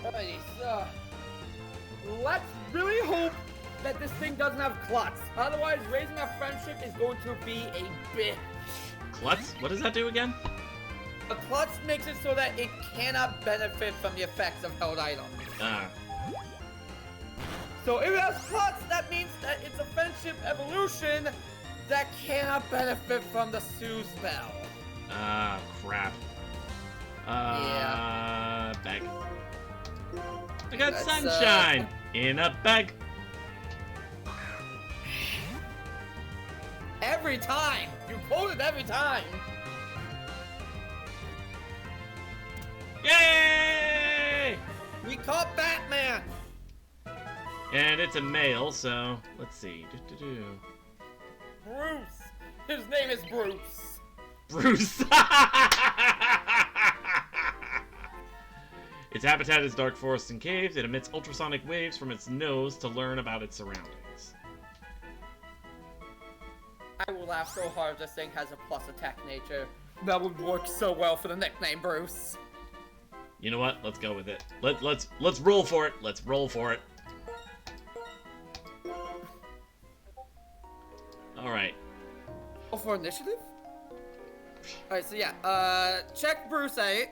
Alrighty, so let's really hope that this thing doesn't have Klutz. Otherwise, raising a friendship is going to be a bitch. Klutz? What does that do again? A Klutz makes it so that it cannot benefit from the effects of held items. So if it has Klutz, that means that it's a friendship evolution that cannot benefit from the Sue spell. Crap. Yeah. Bag. I got That's, sunshine in a bag. Every time! You quote it every time! Yay! We caught Batman! And it's a male, so let's see. Bruce! His name is Bruce. Bruce! Its habitat is dark forests and caves. It emits ultrasonic waves from its nose to learn about its surroundings. I will laugh so hard this thing has a plus attack nature. That would work so well for the nickname Bruce. You know what? Let's go with it. Let's roll for it. Let's roll for it. All right. Oh, for initiative? Alright, so yeah, check Bruce 8.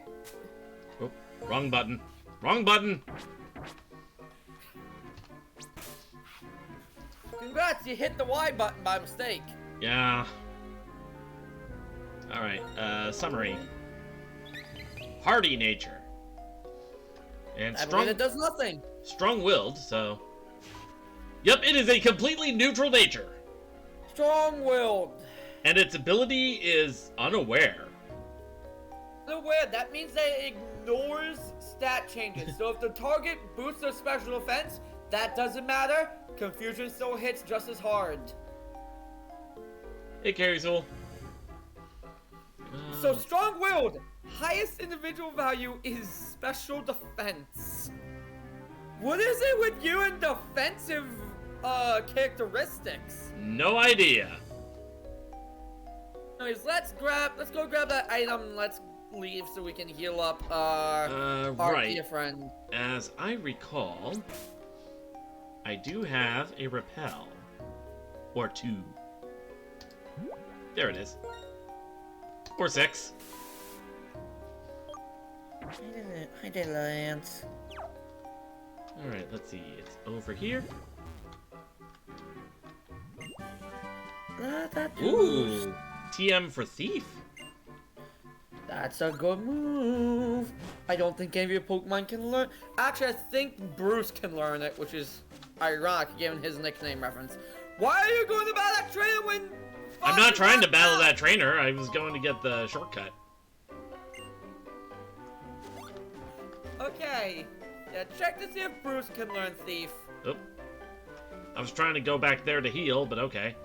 Oh, wrong button. Wrong button! Congrats, you hit the Y button by mistake. Yeah. Alright, summary. Hardy nature. And I strong... mean, it does nothing. strong-willed, so... Yep, it is a completely neutral nature. Strong-willed. And its ability is unaware. Unaware, that means that it ignores stat changes. So if the target boosts their special defense, that doesn't matter. Confusion still hits just as hard. Hey, Carriesoul. So strong-willed, highest individual value is special defense. What is it with you and defensive characteristics? No idea. Anyways, let's go grab that item and let's leave so we can heal up our right. dear friend. As I recall, I do have a repel. Or 2. There it is. Or 6. I did Lance. Alright, let's see. It's over here. Ooh! TM for Thief. That's a good move. I don't think any of your Pokemon can learn. Actually, I think Bruce can learn it, which is ironic given his nickname reference. Why are you going to battle that trainer when... I'm not trying to battle that trainer. I was going to get the shortcut. Okay. Yeah, check to see if Bruce can learn Thief. Oop. I was trying to go back there to heal, but okay.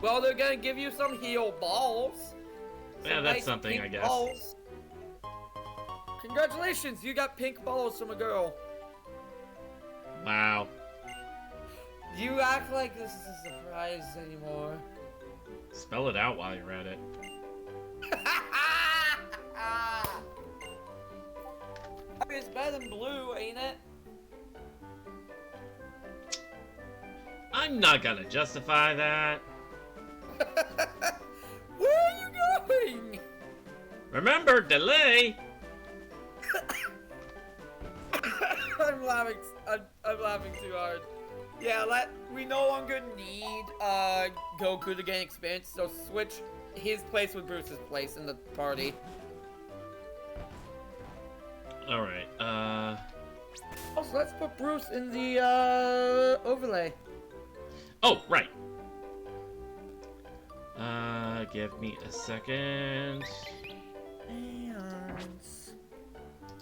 Well, they're gonna give you some heal balls. Yeah, that's something, I guess. Balls. Congratulations, you got pink balls from a girl. Wow. You act like this is a surprise anymore. Spell it out while you're at it. I mean, it's better than blue, ain't it? I'm not gonna justify that. Where are you going? Remember, delay! I'm laughing too hard. Yeah, we no longer need Goku to gain experience, so switch his place with Bruce's place in the party. Alright, Also, let's put Bruce in the overlay. Oh, right. Give me a second. And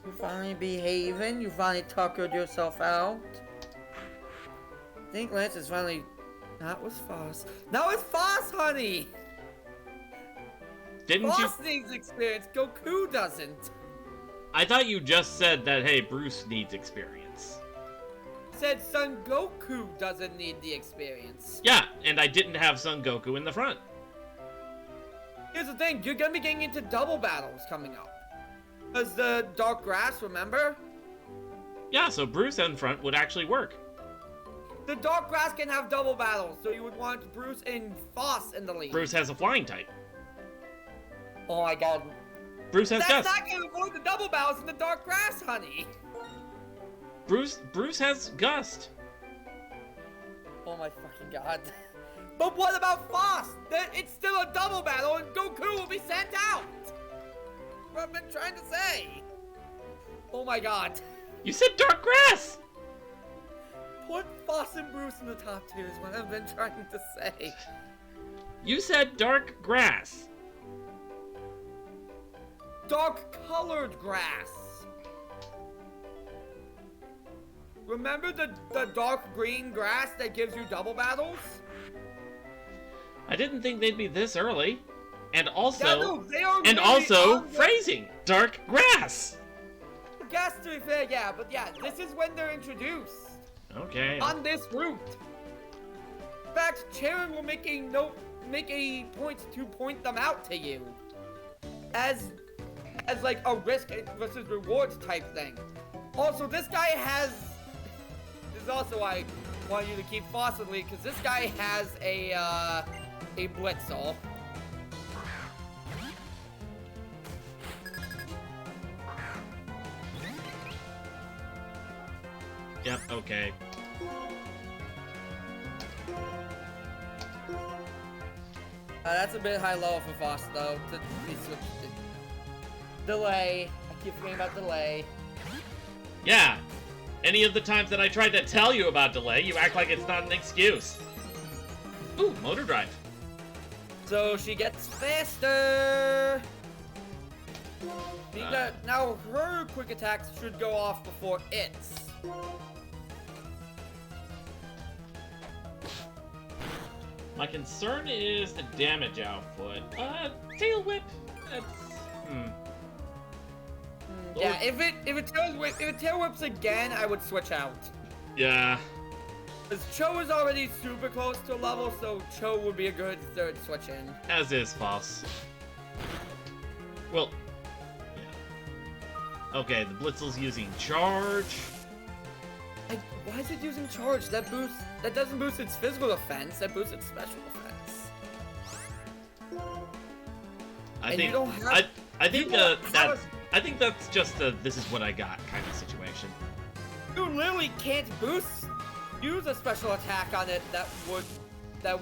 you finally behaving. You finally tuckered yourself out. I think Lance is finally... That was Foss. That was Foss, honey! Didn't Foss you... needs experience. Goku doesn't. I thought you just said that, hey, Bruce needs experience. Said Son Goku doesn't need the experience. Yeah, and I didn't have Son Goku in the front. Here's the thing, you're gonna be getting into double battles coming up. Because the Dark Grass, remember? Yeah, so Bruce in front would actually work. The Dark Grass can have double battles, so you would want Bruce and Foss in the lead. Bruce has a flying type. Oh my god. Bruce has That's Gust. not gonna avoid the double battles in the Dark Grass, honey. Bruce has Gust. Oh my fucking god. But what about Foss? It's still a double battle and Goku will be sent out! What I've been trying to say. Oh my god. You said Dark Grass! Put Foss and Bruce in the top tier is what I've been trying to say. You said Dark Grass. Dark colored grass. Remember the dark green grass that gives you double battles? I didn't think they'd be this early. And also, Yeah, no, they are and really also on the- phrasing, Dark Grass. I guess to be fair, yeah, but yeah, this is when they're introduced. Okay. On this route. In fact, Charon will make a point to point them out to you. As like a risk versus rewards type thing. Also, this guy has... This is also why I want you to keep Foss in the lead, because this guy has a Blitzel. Yep, okay. That's a bit high level for Foss, though, to be switched to. Delay. I keep forgetting about delay. Yeah. Any of the times that I tried to tell you about delay, you act like it's not an excuse. Ooh, motor drive. So she gets faster. Now her quick attacks should go off before its. My concern is the damage output. Tail whip. That's Yeah, if it tail whips again, I would switch out. Yeah. Because Cho is already super close to level, so Cho would be a good third switch in. As is Foss. Well, yeah. Okay, the Blitzel's using charge. Why is it using charge? That doesn't boost its physical defense. That boosts its special defense. I think that's just a this is what I got kind of situation. You literally can't use a special attack on it that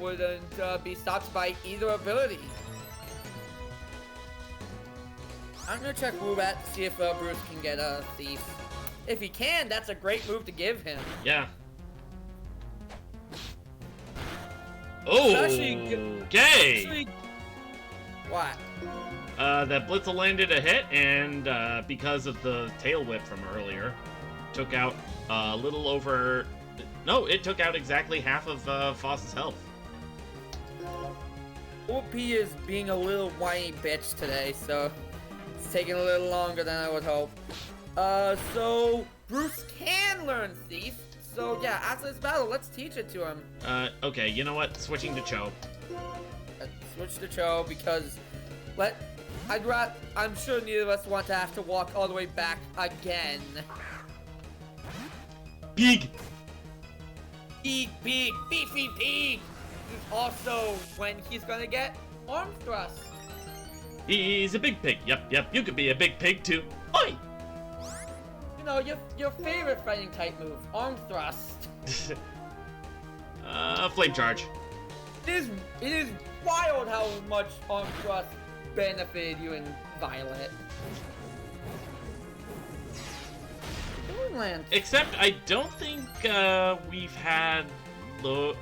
wouldn't be stopped by either ability. I'm gonna check Rubat to see if Bruce can get a Thief. If he can, that's a great move to give him. Yeah. Oh, okay. What? That Blitzel landed a hit, and because of the tail whip from earlier, took out a little over. No, it took out exactly half of Foss's health. OP is being a little whiny bitch today, so it's taking a little longer than I would hope. So Bruce can learn Thief. So yeah, after this battle, let's teach it to him. Okay, you know what? Switching to Cho. Switch to Cho because I'm sure neither of us want to have to walk all the way back again. Pig! Pig, beefy pig! Also, when he's gonna get arm thrust. He's a big pig. Yep, you could be a big pig too. Oi! You know, your favorite fighting type move, arm thrust. Flame charge. It is wild how much arm thrust benefited you in Violet. Moonland. Except I don't think we've had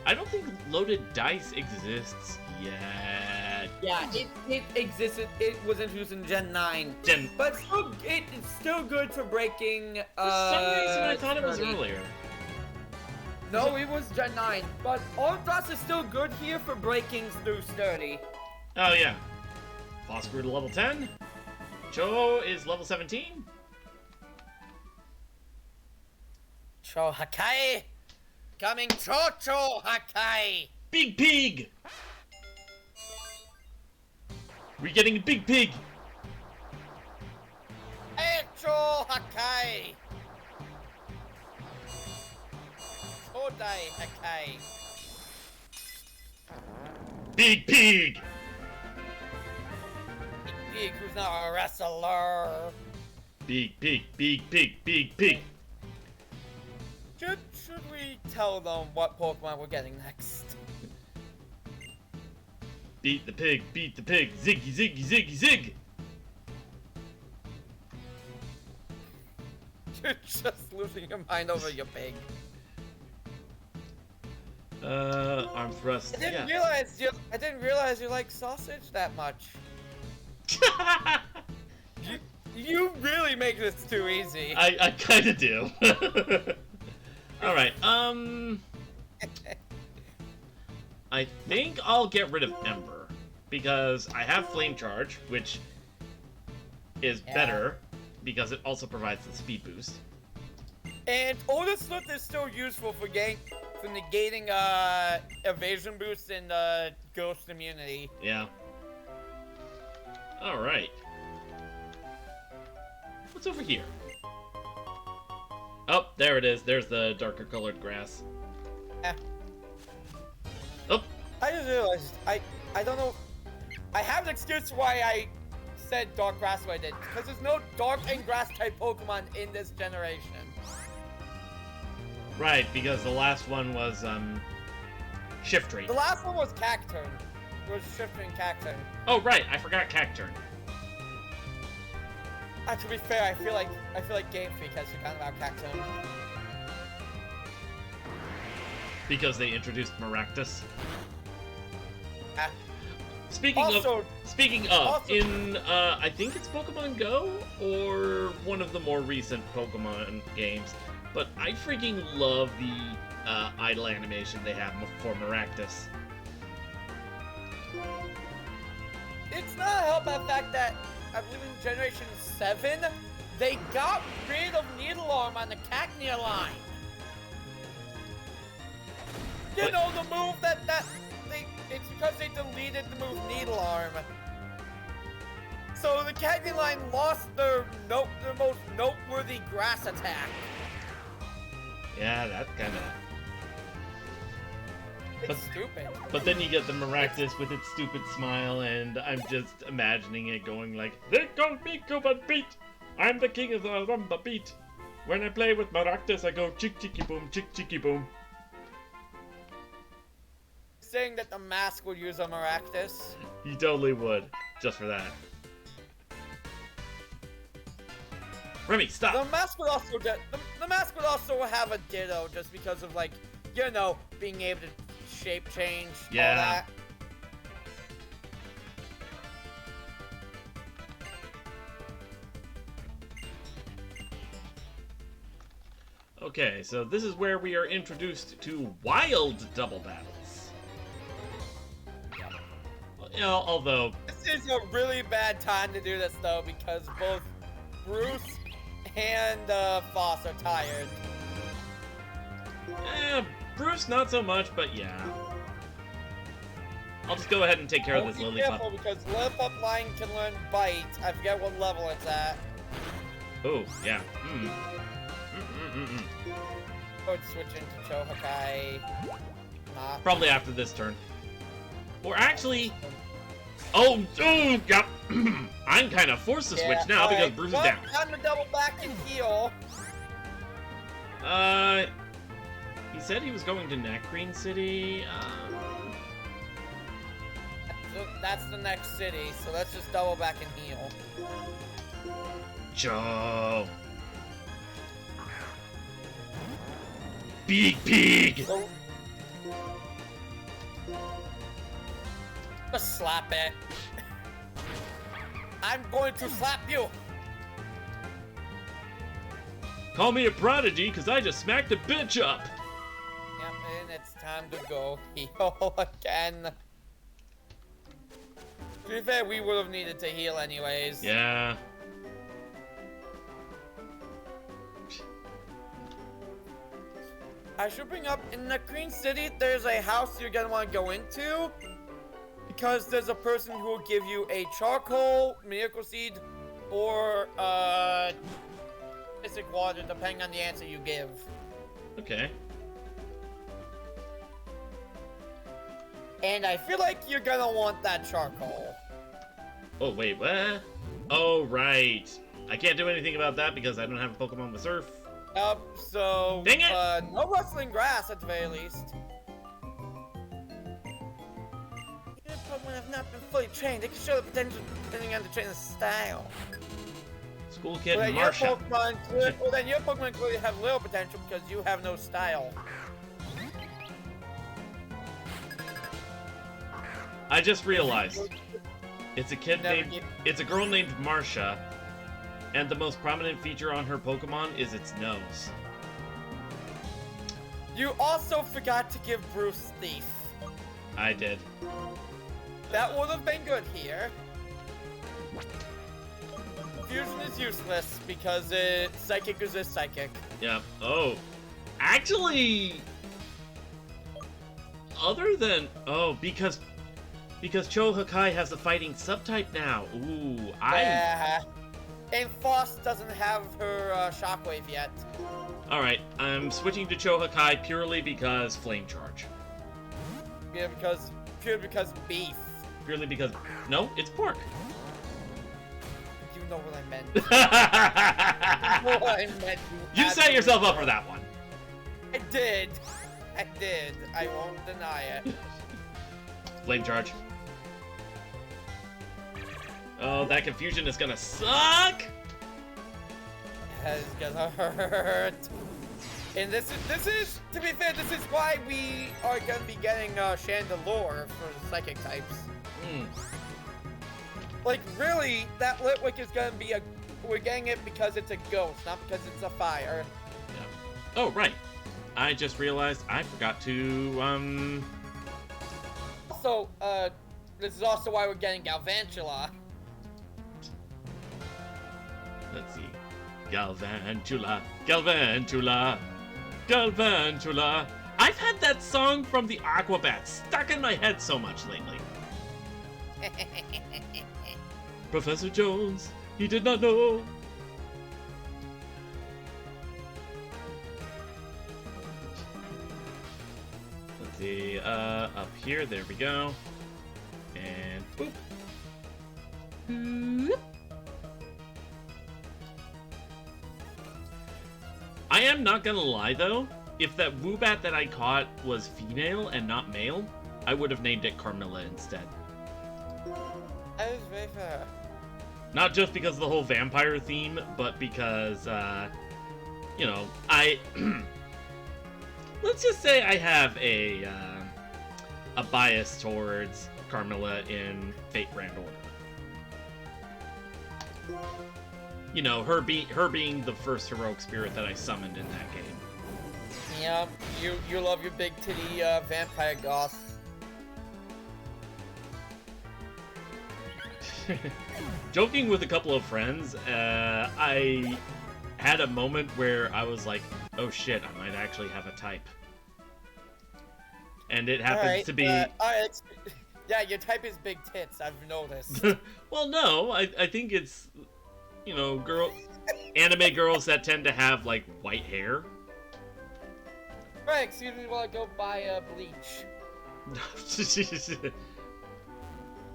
I don't think loaded dice exists yet. Yeah, it existed. It was introduced in Gen 9. But it's still good for breaking. For some reason, I thought it was 30. earlier. No, it was Gen 9. But Arm Thrust is still good here for breaking through sturdy. Oh yeah. Boss grew to level 10. Cho is level 17. Cho Hakai! Coming Cho Hakai! Big pig! We're getting a big pig! Hey, Cho Hakai! Chodai Hakai! Big pig! Big pig who's not a wrestler! Big pig, big pig, big pig! Should we tell them what Pokemon we're getting next? Beat the pig, ziggy, ziggy, ziggy, zig! You're just losing your mind over your pig. Arm thrust. I didn't realize you like sausage that much. You really make this too easy. I kinda do. Alright, I think I'll get rid of Ember, because I have Flame Charge, which is better, because it also provides the speed boost. And Older Sleuth is still useful for negating evasion boost and ghost immunity. Yeah. Alright. What's over here? Oh, there it is. There's the darker colored grass. Oh. I just realized, I don't know. I have an excuse why I said dark grass when I did. Because there's no dark and grass type Pokemon in this generation. Right, because the last one was, Shiftry. The last one was Cacturn. It was Shiftry and Cacturn. Oh, right. I forgot Cacturn. To be fair, I feel like Game Freak has forgotten about Cacturn. Because they introduced Maractus. Ah, Speaking Also- of, in I think it's Pokemon Go or one of the more recent Pokemon games, but I freaking love the idle animation they have for Maractus. it's not helped by the fact that I believe in Generation 7, they got rid of Needle Arm on the Cacnea line. You What? know, the move that it's because they deleted the move Needle Arm. So the Cacnea line lost their most noteworthy grass attack. Yeah, that's kind of. It's stupid. But then you get the Maractus with its stupid smile, and I'm just imagining it going like, "They call me Cuban Pete. I'm the king of the rumba beat. When I play with Maractus, I go chick chicky boom, chick chicky boom." Saying that the mask would use a Maractus. You totally would, just for that. Remy, stop! The mask would also the mask would also have a Ditto just because of like, you know, being able to shape change, Yeah. all that. Okay, so this is where we are introduced to wild double battles. You know, although, This is a really bad time to do this though because both Bruce and Foss are tired. Bruce not so much, but yeah. I'll just go ahead and take care of this Be Lillipup. careful because Lillipup line can learn Bite. I forget what level it's at. Oh, yeah. I would switch into Chohakai. Not. Probably after this turn. Or actually... Oh, yeah. I'm kind of forced to switch now because alright. Bruce Well, is down. Time to double back and heal. He said he was going to Necrene City. So that's the next city, so let's just double back and heal. Joe. Big pig. So, just slap it. I'm going to slap you. Call me a prodigy, because I just smacked a bitch up. Yep, and it's time to go heal again. To be fair, we would have needed to heal anyways. Yeah. I should bring up, in the Green City, there's a house you're gonna want to go into. Because there's a person who will give you a charcoal, miracle seed, or, mystic water, depending on the answer you give. Okay. And I feel like you're gonna want that charcoal. Oh, wait, what? Oh, right. I can't do anything about that because I don't have a Pokemon with Surf. So, Dang it! no rustling grass at the very least. Even Pokemon have not been fully trained. They can show the potential depending on the trainer's style. School kid Well, Marsha. then your Pokemon clearly have little potential because you have no style. I just realized. It's a kid Never named... get- It's a girl named Marsha. And the most prominent feature on her Pokemon is its nose. You also forgot to give Bruce Thief. I did. That would have been good here. Fusion is useless because Psychic resists Psychic. Yep. Oh. Actually... Other than... Oh, because Chohakai has a fighting subtype now. Ooh, Yeah. And Foss doesn't have her Shockwave yet. Alright, I'm switching to Chohakai purely because Flame Charge. Yeah, purely because beef. Purely because... No, it's pork. You know what I meant. You know what I meant. You set yourself up for that one. I did. I won't deny it. Flame Charge. Oh, that confusion is gonna suck! It's gonna hurt. And this is, to be fair, this is why we are gonna be getting Chandelure for the psychic types. Like, really, that Litwick is gonna be we're getting it because it's a ghost, not because it's a fire. Yeah. Oh, right. I just realized I forgot to, Also, this is also why we're getting Galvantula. Let's see. Galvantula, Galvantula, Galvantula. I've had that song from the Aquabats stuck in my head so much lately. Professor Jones, he did not know. Let's see, up here, there we go. And boop. Boop. I am not gonna lie though, if that Woobat that I caught was female and not male, I would have named it Carmilla instead. That is very fair. Not just because of the whole vampire theme, but because, you know, I... let's just say I have a bias towards Carmilla in Fate Grand Order. You know, her being the first heroic spirit that I summoned in that game. Yeah, you love your big titty vampire goth. Joking with a couple of friends, I had a moment where I was like, oh shit, I might actually have a type. And it happens to be... yeah, your type is big tits, I've noticed. Well, no, I think it's, you know, anime girls that tend to have, like, white hair. Right, excuse me while I go buy bleach.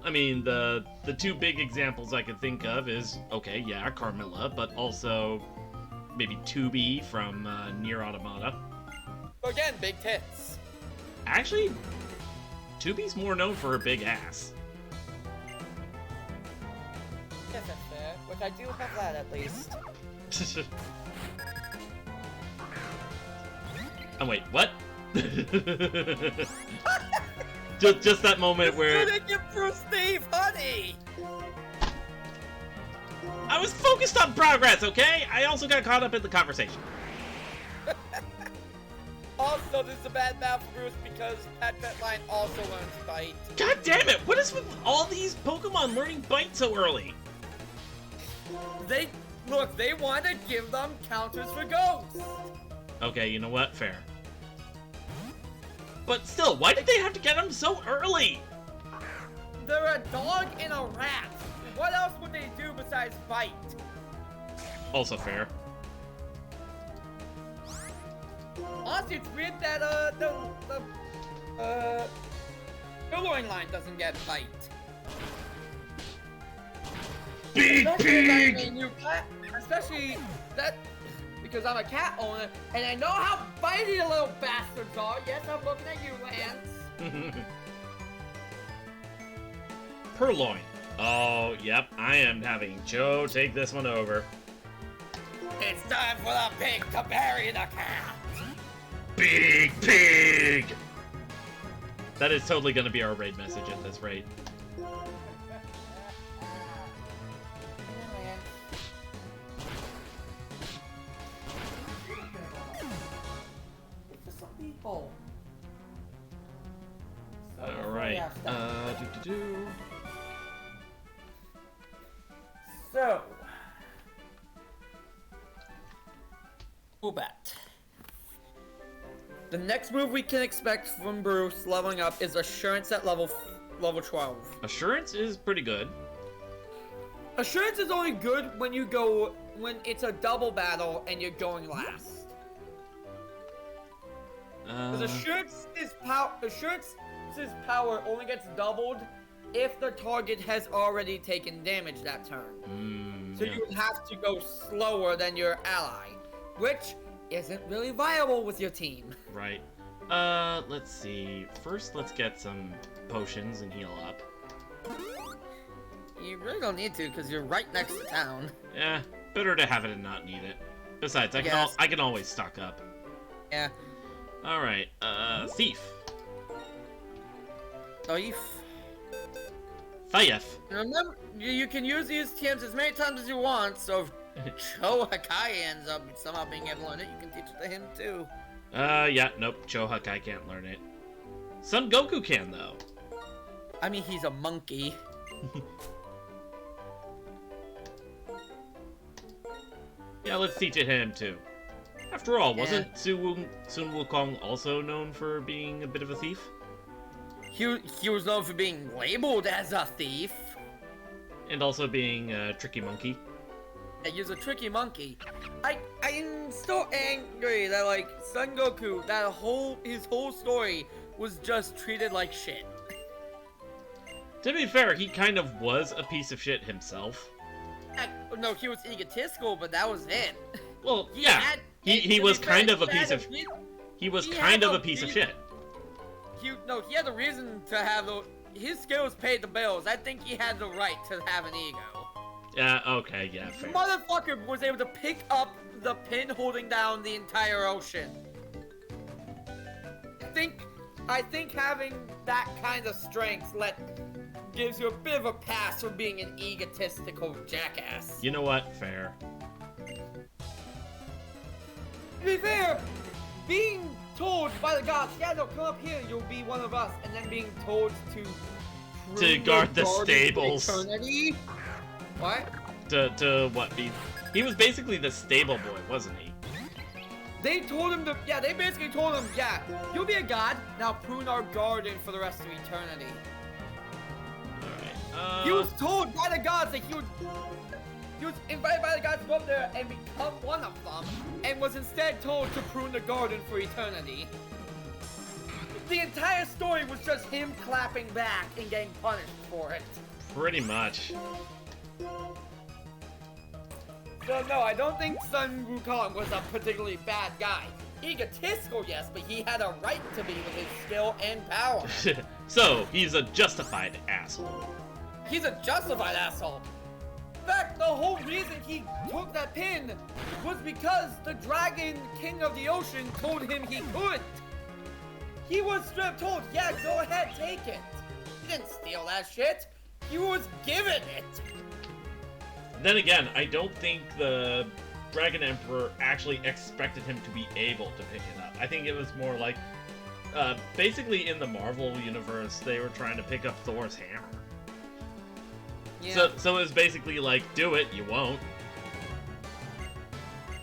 I mean, the two big examples I could think of is, okay, yeah, Carmilla, but also maybe 2B from Nier Automata. So again, big tits. Actually, 2B's more known for her big ass. Yes, that's fair. Which I do have that, at least. Oh, wait, what? just that moment where... It's gonna get through Steve, honey! I was focused on progress, okay? I also got caught up in the conversation. Also, this is a bad battle for Bruce because Petline also learns Bite. God damn it! What is with all these Pokemon learning Bite so early? They want to give them counters for Ghosts. Okay, you know what? Fair. But still, why did they have to get them so early? They're a dog and a rat. What else would they do besides bite? Also fair. Honestly, it's weird that the Billowing line doesn't get bite. Big pig! Especially that because I'm a cat owner and I know how bitey the little bastards are. Yes, I'm looking at you, Lance. Purloin. Oh, yep, I am having Joe take this one over. It's time for the pig to bury the cat. Big pig! That is totally going to be our raid message at this rate. For some people. Alright, So, Woobat. The next move we can expect from Bruce leveling up is Assurance at level 12. Assurance is pretty good. Assurance is only good when it's a double battle and you're going last. Because Assurance's power only gets doubled if the target has already taken damage that turn. So you have to go slower than your ally, which isn't really viable with your team. Right. Let's see. First, let's get some potions and heal up. You really don't need to, because you're right next to town. Yeah, better to have it and not need it. Besides, I can always stock up. Yeah. Alright, Thief. Thief. Thief. Remember, you can use these TMs as many times as you want, so if Cho Hakai ends up somehow being able to learn it, you can teach it to him too. Yeah, nope, Chohakai can't learn it. Son Goku can, though. I mean, he's a monkey. Yeah, let's teach it him, too. After all, wasn't Sun Wukong also known for being a bit of a thief? He was known for being labeled as a thief. And also being a tricky monkey. Yeah, he was a tricky monkey. I'm still angry that, like, Son Goku, his whole story was just treated like shit. To be fair, he kind of was a piece of shit himself. No, he was egotistical, but that was it. Well, yeah, he was kind of a piece of... He was kind of a piece of shit. He had a reason to have his skills paid the bills. I think he had the right to have an ego. Yeah, okay, yeah, fair. Motherfucker was able to pick up the pin holding down the entire ocean. I think having that kind of strength gives you a bit of a pass for being an egotistical jackass. You know what? Fair. To be fair, being told by the gods, yeah, no, come up here, you'll be one of us, and then being told to guard the stables. Eternity? What? To what? He was basically the stable boy, wasn't he? They told him they basically told him, yeah, you'll be a god, now prune our garden for the rest of eternity. Alright, He was told by the gods that he was invited by the gods to go up there and become one of them, and was instead told to prune the garden for eternity. The entire story was just him clapping back and getting punished for it. Pretty much. So no, I don't think Sun Wukong was a particularly bad guy. Egotistical, yes, but he had a right to be with his skill and power. So, he's a justified asshole. He's a justified asshole. In fact, the whole reason he took that pin was because the Dragon King of the Ocean told him he could. He was straight up told, yeah, go ahead, take it. He didn't steal that shit. He was given it. Then again, I don't think the Dragon Emperor actually expected him to be able to pick it up. I think it was more like, basically in the Marvel universe, they were trying to pick up Thor's hammer. Yeah. So it was basically like, do it, you won't.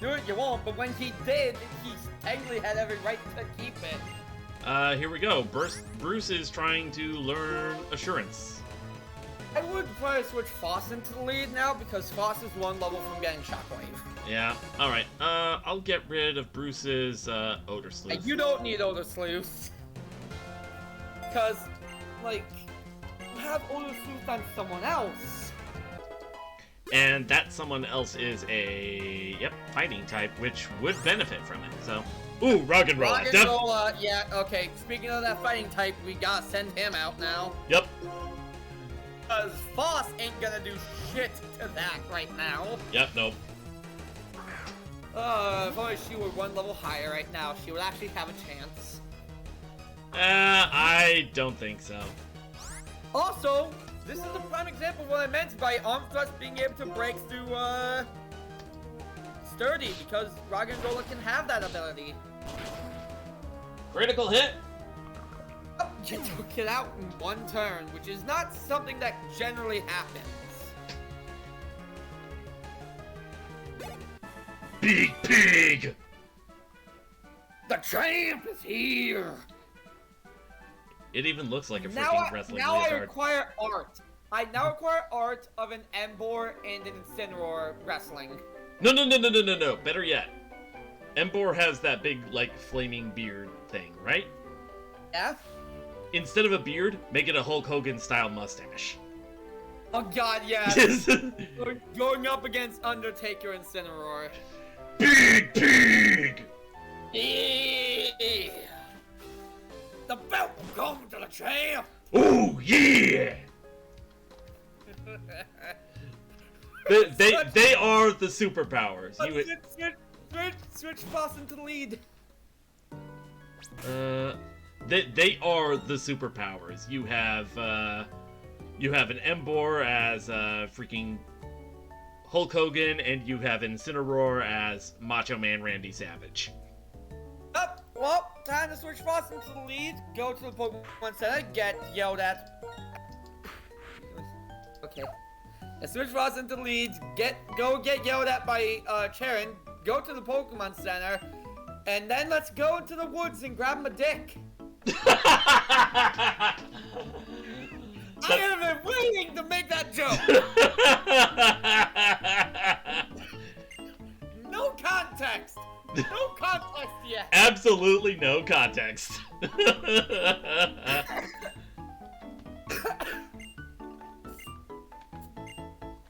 Do it, you won't, but when he did, he technically had every right to keep it. Here we go. Bruce is trying to learn Assurance. I would probably switch Foss into the lead now, because Foss is one level from getting Shockwave. Yeah, alright. I'll get rid of Bruce's, Odor Sleuth. You don't need Odor Sleuth. Because, like, you have Odor Sleuth on someone else. And that someone else is fighting type, which would benefit from it, so... Ooh, Roggenrola. Roggenrola, yeah, okay. Speaking of that fighting type, we gotta send him out now. Yep. Because Foss ain't gonna do shit to that right now. Yep, nope. If only she were one level higher right now, she would actually have a chance. I don't think so. Also, this is a prime example of what I meant by Arm Thrust being able to break through, Sturdy, because Roggenrola can have that ability. Critical hit? Oh, you took it out in one turn, which is not something that generally happens. Big Pig! The champ is here! It even looks like a Now freaking wrestling I wizard. require art. I now require art of an Embor and an Incineroar wrestling. No. Better yet. Embor has that big, like, flaming beard thing, right? Yeah? Instead of a beard, make it a Hulk Hogan style mustache. Oh god, yeah. We're going up against Undertaker and Incineroar. Big Pig! Yeah. The belt will come to the champ! Oh, yeah! they are the superpowers. Switch Foss into the lead. They are the superpowers. You have an Embor as freaking Hulk Hogan, and you have Incineroar as Macho Man Randy Savage. Well, time to switch Frost into the lead. Go to the Pokemon Center. Get yelled at. Okay. And switch Frost into the lead. Go get yelled at by Charon. Go to the Pokemon Center. And then let's go into the woods and grab my dick. I have been waiting to make that joke. No context. No context yet. Absolutely no context.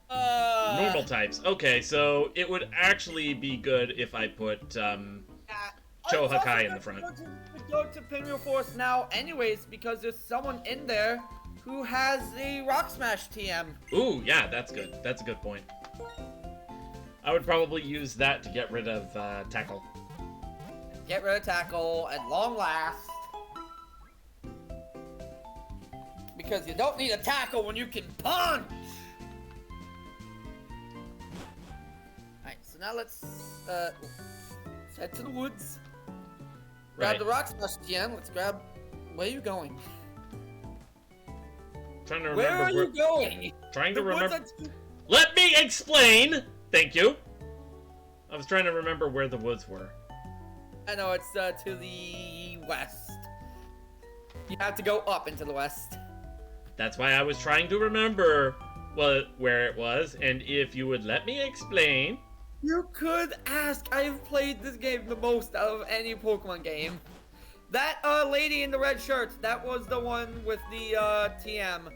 Normal types. Okay, so it would actually be good if I put Chohakai in the front. Go to Pinwheel Forest now anyways, because there's someone in there who has the Rock Smash TM. Ooh, yeah, that's good. That's a good point. I would probably use that to get rid of Tackle. Get rid of Tackle at long last. Because you don't need a tackle when you can punch! Alright, so now let's head to the woods. Grab Right. the Rock Smash TM. Let's grab... Where are you going? Trying to remember Where are you going? Trying to The woods remember. are too- Let me explain! Thank you. I was trying to remember where the woods were. I know, it's to the west. You have to go up into the west. That's why I was trying to remember where it was, and if you would let me explain. You could ask. I've played this game the most out of any Pokemon game. That lady in the red shirt, that was the one with the TM.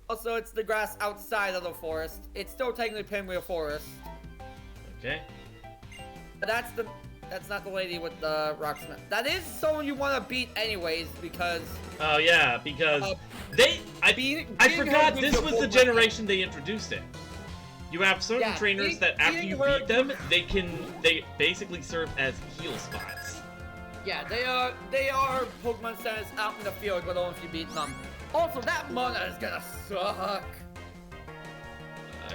Also, it's the grass outside of the forest. It's still technically Pinwheel Forest. Okay. But that's not the lady with the rock smash. That is someone you want to beat anyways, because... Oh yeah, because I forgot this was the generation they introduced it. You have certain trainers that after you beat them, they basically serve as heal spots. Yeah, they are Pokemon centers out in the field, but only if you beat them. Also, that mana is gonna suck.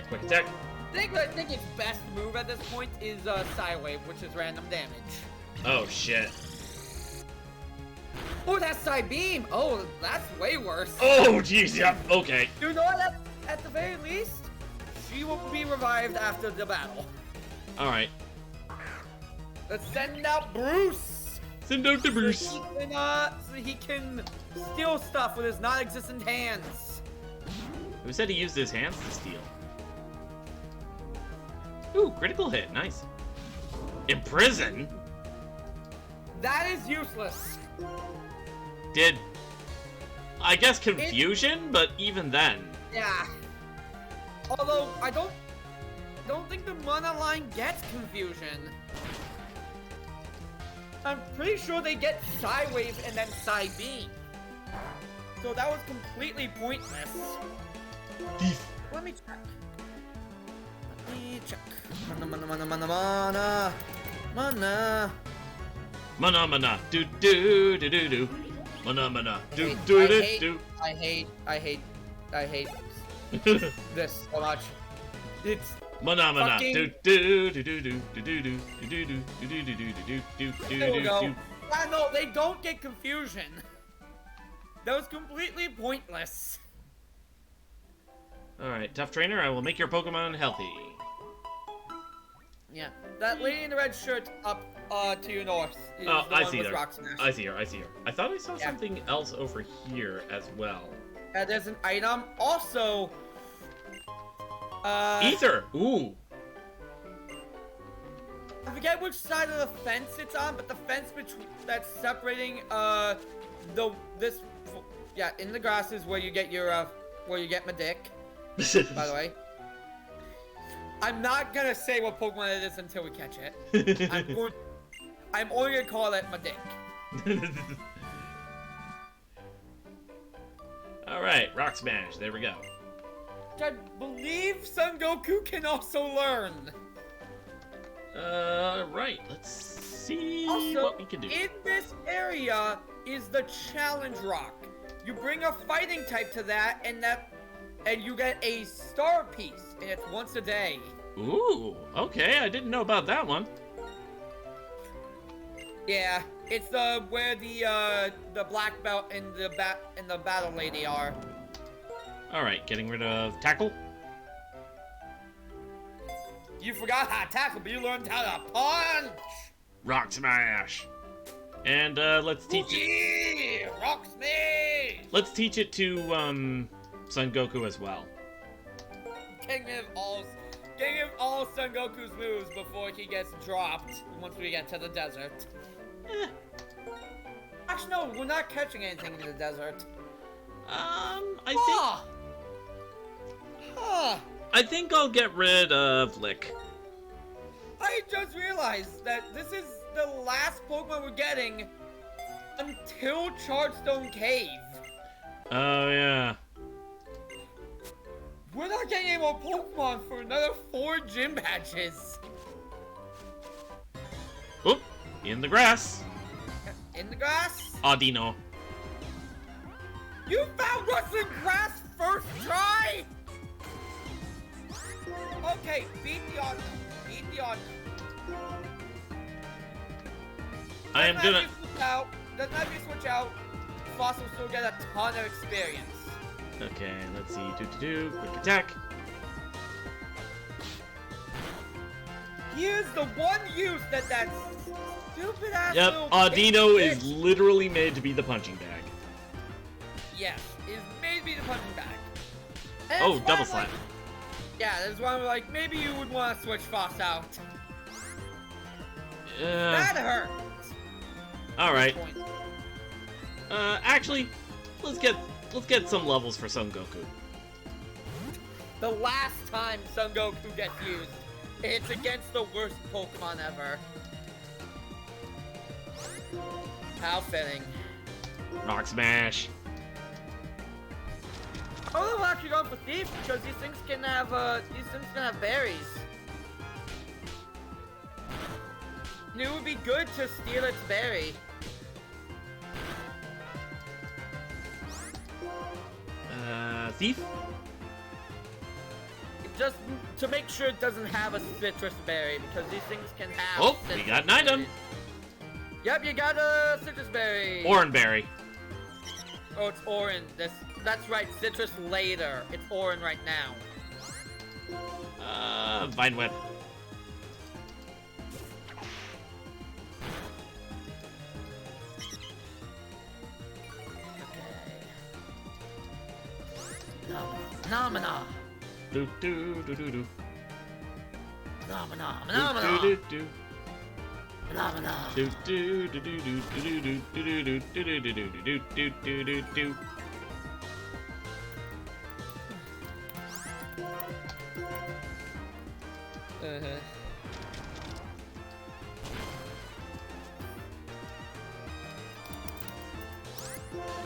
Quick attack. I think its best move at this point is Psywave, which is random damage. Oh shit. Oh, that's Psybeam. Oh, that's way worse. Oh jeez, yeah. Okay. You know what? At the very least, she will be revived after the battle. All right. Let's send out Bruce. Send out the Bruce. So he can steal stuff with his non-existent hands. Who said he used his hands to steal? Ooh, critical hit. Nice. Imprison? That is useless. I guess confusion, but even then. Yeah. Although, I don't think the mana line gets confusion. I'm pretty sure they get Psywave and then Psybeam. So that was completely pointless. Let me check. Mana. Do do do do do. Mana. Do do do do. I hate this so much. It's Mana. Do do do do do do do do do do do do do do do there we go. do. Ah, no, they don't get confusion. That was completely pointless. Alright, tough trainer, I will make your Pokemon healthy. Yeah, that lady in the red shirt up to your north is Oh, the I one see with her. Rock Smash. I see her. I thought I saw something else over here as well. There's an item. Also, Ether! Ooh! I forget which side of the fence it's on, but the fence that's separating in the grass is where you get your my dick. By the way, I'm not gonna say what Pokemon it is until we catch it. I'm only gonna call it my dick. Alright, Rock Smash, there we go. I believe Son Goku can also learn. Right, let's see Also, what we can do. in this area is the challenge rock. You bring a fighting type to that, and you get a star piece, and it's once a day. Ooh, okay, I didn't know about that one. Yeah, it's where the black belt and the battle lady are. All right, getting rid of tackle. You forgot how to tackle, but you learned how to punch. Rock smash. And let's teach it. Yeah, rock smash. Let's teach it to Son Goku as well. Getting him all Son Goku's moves before he gets dropped once we get to the desert. Eh. Actually, no, we're not catching anything in the desert. I think I'll get rid of Lick. I just realized that this is the last Pokemon we're getting until Chargestone Cave. Oh yeah. We're not getting any more Pokemon for another 4 gym badges. Oop, in the grass. In the grass? Audino. You found rustling grass first try? Okay, beat the Audino. Beat the Audino. I am gonna. Doesn't have you switch out. Fossil will still get a ton of experience. Okay, let's see. Quick attack. Here's the one use that stupid ass Yep, little Audino bitch- is literally made to be the punching bag. Yes, is made to be the punching bag. And Oh, that's why double I'm slap. like- yeah, that's why I'm like, maybe you would want to switch Foss out. That hurt. All right. Actually, let's get some levels for Son Goku. The last time Son Goku gets used, it's against the worst Pokemon ever. How fitting. Rock smash. Oh, we're actually going for Thief because these things can have berries. And it would be good to steal its berry. Thief. Just to make sure it doesn't have a citrus berry because these things can have. Oh, we citrus got an item. berries. Yep, you got a citrus berry. Oranberry. Oh, it's Orin. That's right. Citrus later. It's Orin right now. Vine Whip. Phenomena. Do do do do do. Phenomena. Do Phenomena. do do. Phenomena. Do do do do do do do do do do do do do do do do do.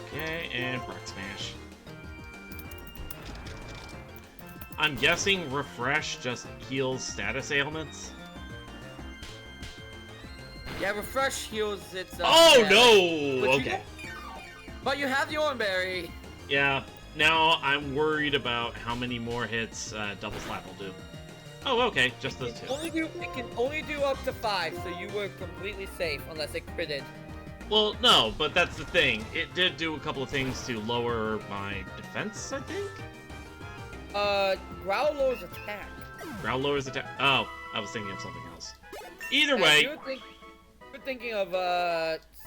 Okay, and Rock Smash. I'm guessing Refresh just heals status ailments. Yeah, Refresh heals its. Oh status. no! But Okay. But you have the Oranberry. Yeah, now I'm worried about how many more hits Double Slap will do. Oh, okay, just those two. It can only do up to 5, so you were completely safe unless it critted. Well, no, but that's the thing. It did do a couple of things to lower my defense, I think? Growlo's attack. Growl lowers attack. Oh, I was thinking of something else. Either way. You're thinking of,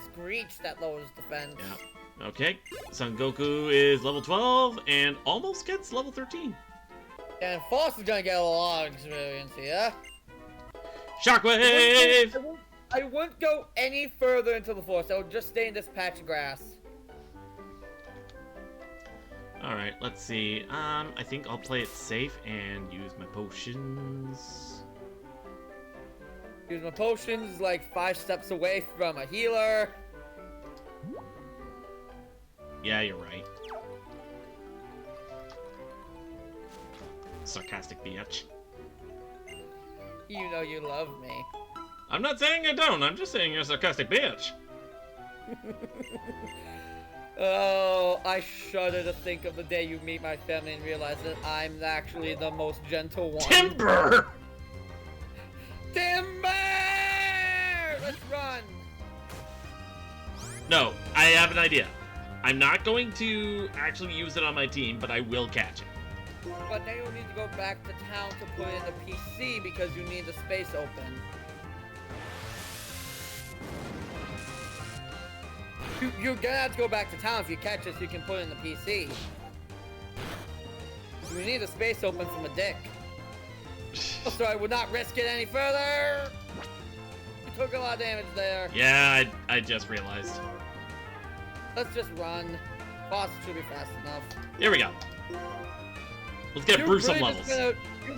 Screech that lowers defense. Yeah. Okay, Son Goku is level 12 and almost gets level 13. And Foss is gonna get a lot of experience here. Shockwave! I wouldn't go any further into the forest. I would just stay in this patch of grass. Alright, let's see. I think I'll play it safe and use my potions. Use my potions like 5 steps away from a healer. Yeah, you're right. Sarcastic bitch. You know you love me. I'm not saying I don't. I'm just saying you're a sarcastic bitch. Oh, I shudder to think of the day you meet my family and realize that I'm actually the most gentle one. Timber! Timber! Let's run! No, I have an idea. I'm not going to actually use it on my team, but I will catch it. But then you'll need to go back to town to put in the PC because you need the space open. You're gonna have to go back to town if you catch it so you can put it in the PC. You need the space open from a dick. So I would not risk it any further. You took a lot of damage there. Yeah, I just realized. Let's just run. Boss should be fast enough. Here we go. Let's get Bruce some levels. You're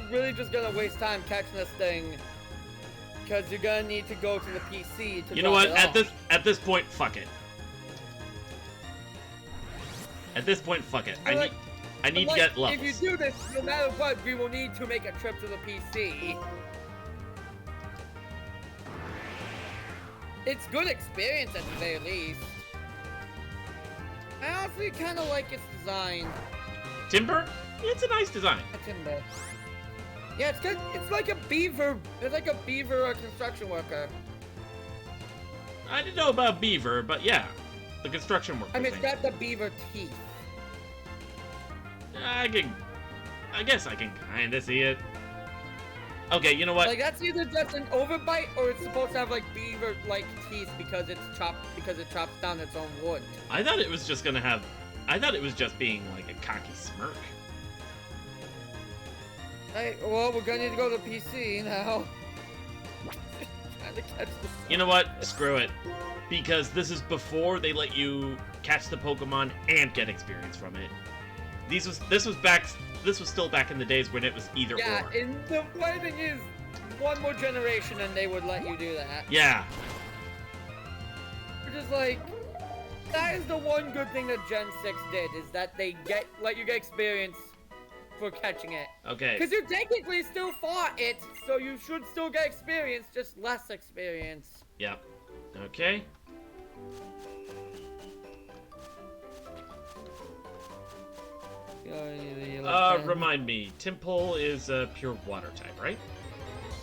really just gonna waste time catching this thing. Because you're gonna need to go to the PC to You know what? drop it off. At this point, fuck it. At this point, fuck it. I need to get levels. If you do this, no matter what, we will need to make a trip to the PC. It's good experience at the very least. I honestly kind of like its design. Timber? It's a nice design. A timber. Yeah, it's good. It's like a beaver. It's like a beaver construction worker. I didn't know about beaver, but yeah, the construction worker I mean, it's thing. got the beaver teeth. I guess I can kind of see it. Okay, you know what? Like that's either just an overbite or it's supposed to have like beaver-like teeth because it chops down its own wood. I thought it was just being like a cocky smirk. Hey, well, we're gonna need to go to the PC now. Trying to catch the sun. You know what? Screw it. Because this is before they let you catch the Pokemon and get experience from it. This was still back in the days when it was either Yeah, or. and the funny thing is, one more generation and they would let you do that. Yeah. Which is like, that is the one good thing that Gen 6 did, is that they let you get experience for catching it. Okay. Because you technically still fought it, so you should still get experience, just less experience. Yep. Okay. Remind me, Timpole is a pure water type, right?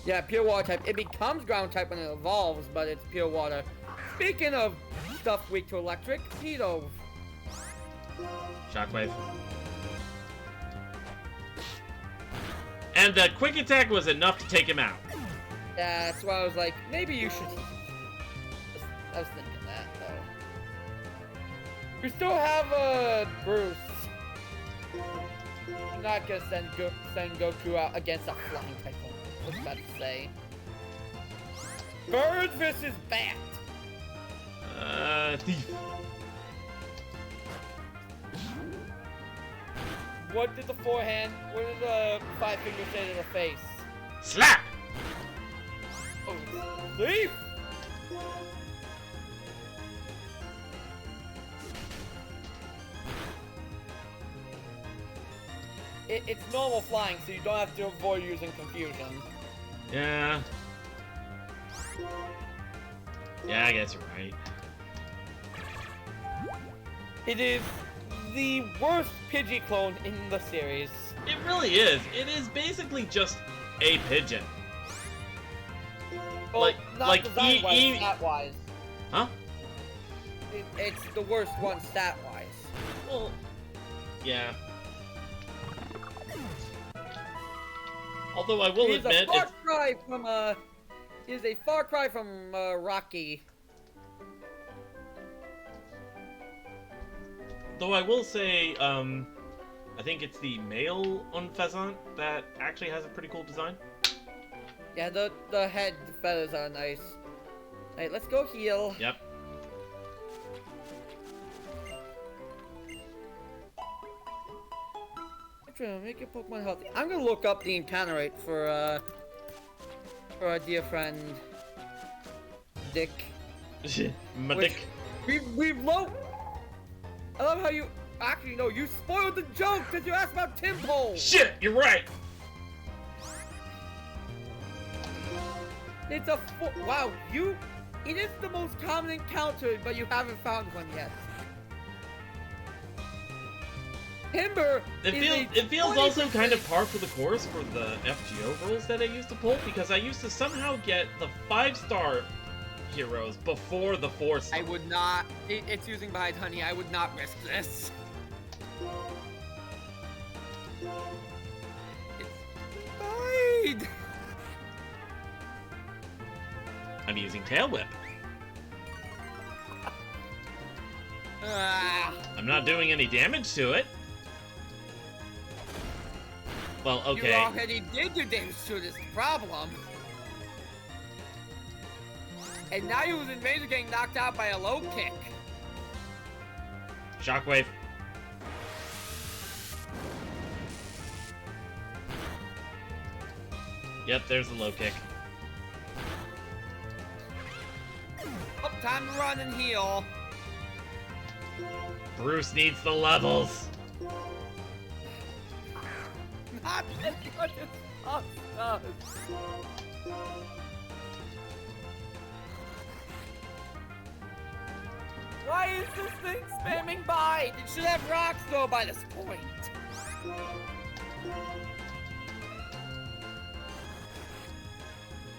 Yeah, pure water type. It becomes ground type when it evolves, but it's pure water. Speaking of stuff weak to electric, Pedo. Shockwave. And the quick attack was enough to take him out. Yeah, that's why I was like, maybe you should. I was thinking that, though. We still have, Bruce. I'm not gonna send Goku out against a flying type. I was about to say. Bird versus bat. Thief. What did the forehand, what did the five fingers say to the face? Slap! Oh, thief! It's normal flying, so you don't have to avoid using confusion. Yeah. Yeah, I guess you're right. It is the worst Pidgey clone in the series. It really is. It is basically just a pigeon. Well, not like design-wise, stat-wise. Huh? It's the worst one stat-wise. Well, yeah. Although I will admit, He is a far cry from Rocky. Though I will say, I think it's the male Unfezant that actually has a pretty cool design. Yeah, the head feathers are nice. Alright, let's go heal. Yep. Make your Pokemon healthy. I'm gonna look up the encounter rate for our dear friend Dick. My dick. We've low. I love how you actually no, you spoiled the joke because you asked about Timpole. Shit, you're right. It's a wow. It is the most common encounter, but you haven't found one yet. Timber. It feels also kind of par for the course for the FGO rules that I used to pull, because I used to somehow get the 5-star heroes before the 4-star. I would not. It's using Bide, honey. I would not risk this. It's Bide. I'm using Tail Whip. I'm not doing any damage to it. Well, okay. You already did do damage to this problem. And now you was in danger of getting knocked out by a low kick. Shockwave. Yep, there's the low kick. Oh, time to run and heal. Bruce needs the levels. Not what it does. Why is this thing spamming Bide? It should have rocks though by this point.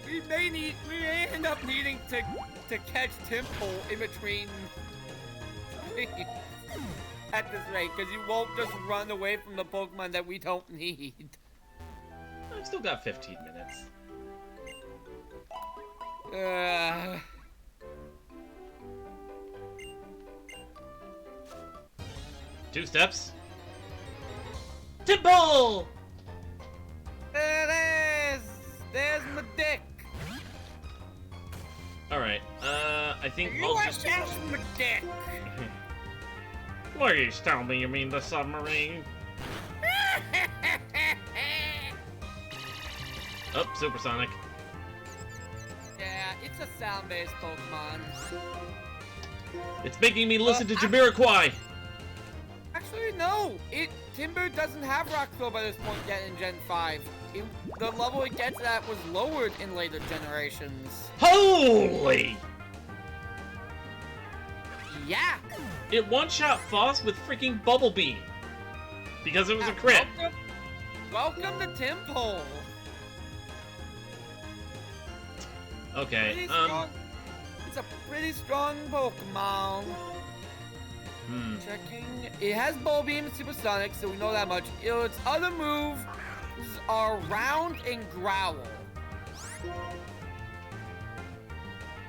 We may end up needing to catch Temple in between at this rate, because you won't just run away from the Pokemon that we don't need. I've still got 15 minutes. 2 steps. Temple! There it is! There's my dick! Alright, I think You I'll are just... just my dick! Please tell me you mean the submarine. Oh, Supersonic. Yeah, it's a sound-based Pokemon. It's making me listen to Jamiroquai! Actually, no! Timber doesn't have Rock Throw by this point yet in Gen 5. The level it gets at was lowered in later generations. Holy! Yeah! It one-shot Foss with freaking Bubble Beam. Because it was a crit. Welcome to Temple! Okay, Pretty strong. It's a pretty strong Pokemon. Checking. It has Bulb Beam and Supersonic, so we know that much. Its other moves are Round and Growl.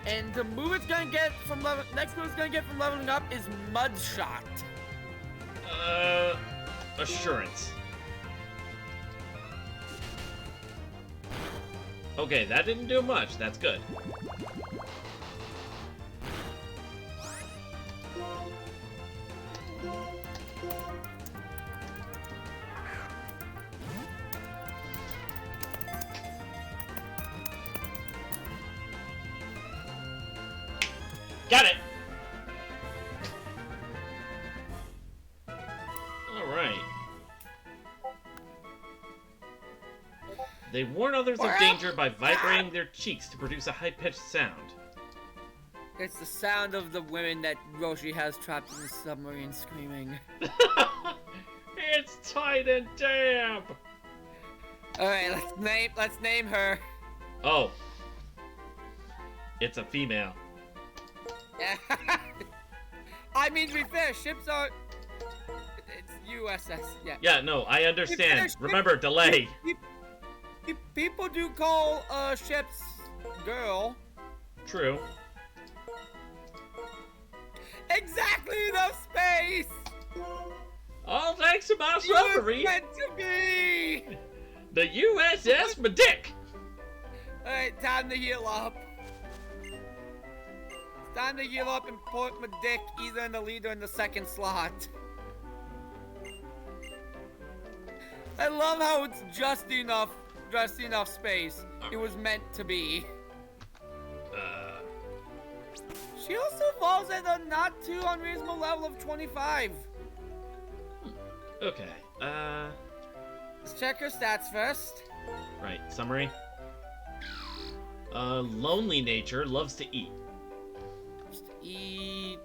And the move it's gonna get from next move it's gonna get from leveling up is Mud Shot. Assurance. Okay, that didn't do much. That's good. Got it! Alright. They warn others of danger by vibrating their cheeks to produce a high-pitched sound. It's the sound of the women that Roshi has trapped in the submarine screaming. It's tight and damp! Alright, let's name her. Oh. It's a female. Yeah. I mean, to be fair, ships are... It's USS, yeah. Yeah, no, I understand. Remember, delay. People do call ships girl. True. Exactly enough space! All thanks to my You were submarine, meant to be! the USS Medic. Alright, time to heal up. It's time to heal up and put my dick either in the lead or in the second slot. I love how it's just enough space. It was meant to be. She also falls at a not too unreasonable level of 25. Okay, Let's check her stats first. right, summary. Lonely nature, loves to eat. Just eat.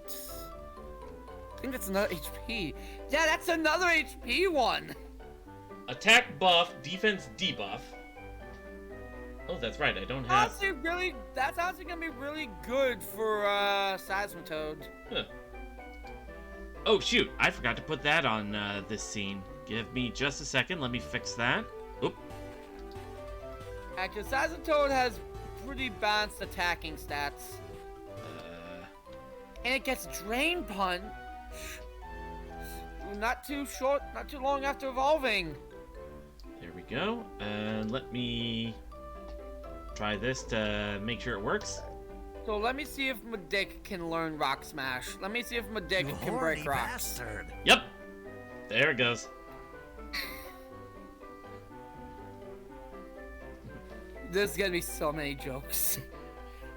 I think that's another HP. Yeah, that's another HP one. Attack buff, defense debuff. Oh, that's right, I don't have... That's honestly gonna be really good for, Seismitoad. Huh. Oh, shoot, I forgot to put that on, this scene. Give me just a second, let me fix that. Oop. Actually, Seismitoad has pretty balanced attacking stats. And it gets Drain Punch. Not too long after evolving. There we go, and let me try this to make sure it works. So let me see if Medic can learn Rock Smash. Let me see if Medic can break rocks. Bastard. Yep, there it goes. There's gonna be so many jokes.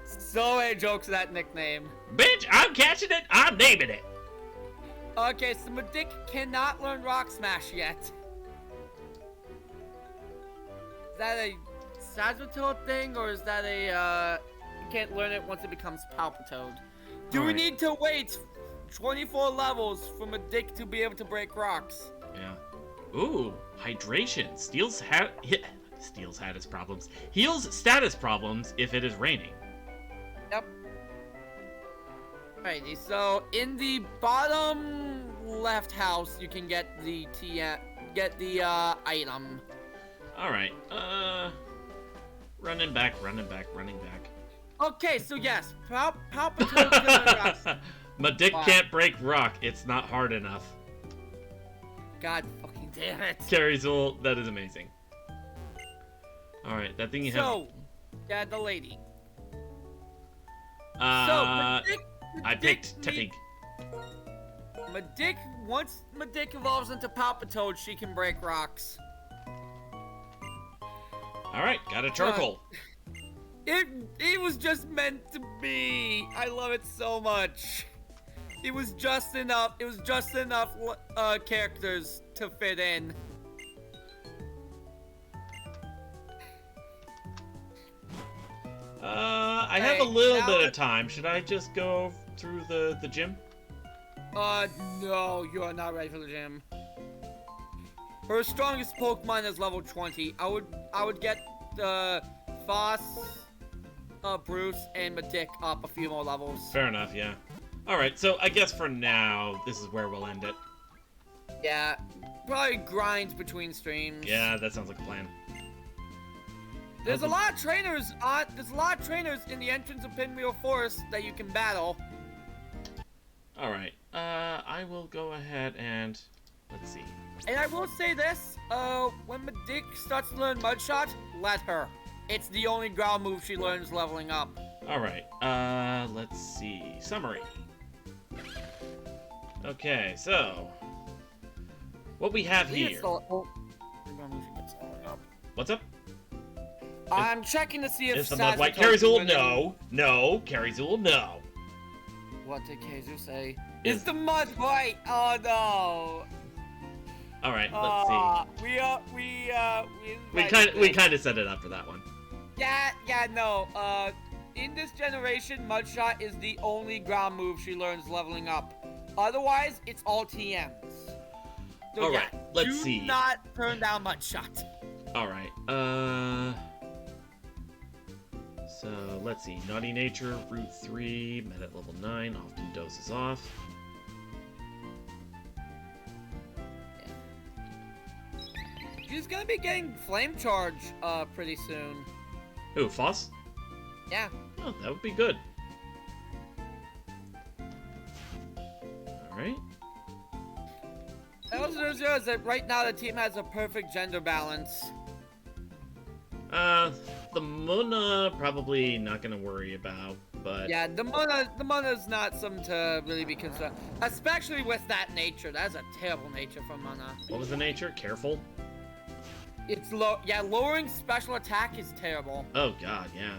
So many jokes with that nickname. Bitch, I'm catching it, I'm naming it. Okay, so Medic cannot learn Rock Smash yet. Is that a Seismitoad thing, or is that a, you can't learn it once it becomes Palpitoad? Do we Alright. need to wait 24 levels for Medic to be able to break rocks? Yeah. Ooh, hydration. Steals status problems. Heals status problems if it is raining. Yep. Alrighty, so in the bottom left house, you can get the item. Alright, running back. Okay, so yes, Palpitoad's gonna rocks. Medic Wow. can't break rock. It's not hard enough. God fucking damn it. Carrizul, that is amazing. Alright, that thing you have... So, yeah, the lady. I Medic picked need- Tepig. Medic, once Medic evolves into Palpitoad, she can break rocks. Alright, got a charcoal. It was just meant to be. I love it so much. It was just enough. It was just enough characters to fit in. I have a Hey, little now bit of it- time. Should I just go through the gym? No, you are not ready for the gym. Her strongest Pokemon is level 20. I would get Foss, Bruce, and Medic up a few more levels. Fair enough, yeah. Alright, so I guess for now, this is where we'll end it. Yeah, probably grind between streams. Yeah, that sounds like a plan. There's a lot of trainers in the entrance of Pinwheel Forest that you can battle. Alright, I will go ahead and... Let's see. And I will say this, when Medic starts to learn Mudshot, let her. It's the only ground move she learns leveling up. Alright, let's see. Summary. Okay, so... What we have here... What's up? I'm checking to see if Is the Mud White Seismitoad Carrizul? can No. No. Carrizul, no. What did Kaiser say? Is- It's the Mud White! Oh no! Alright, let's see. We invited kind of set it up for that one. No. In this generation, Mudshot is the only ground move she learns leveling up. Otherwise, it's all TMs. So, All right, let's see. Do not turn down Mudshot. Alright, so, let's see. Naughty Nature, Route 3, Med at level 9, often doses off. She's gonna be getting Flame Charge, pretty soon. Who, Foss? Yeah. Oh, that would be good. Alright. I also noticed that right now the team has a perfect gender balance. The Mona, probably not gonna worry about, but... Yeah, the Mona's not something to really be concerned, especially with that nature. That's a terrible nature for Mona. What was the nature? Careful? It's lowering special attack is terrible. Oh god, yeah.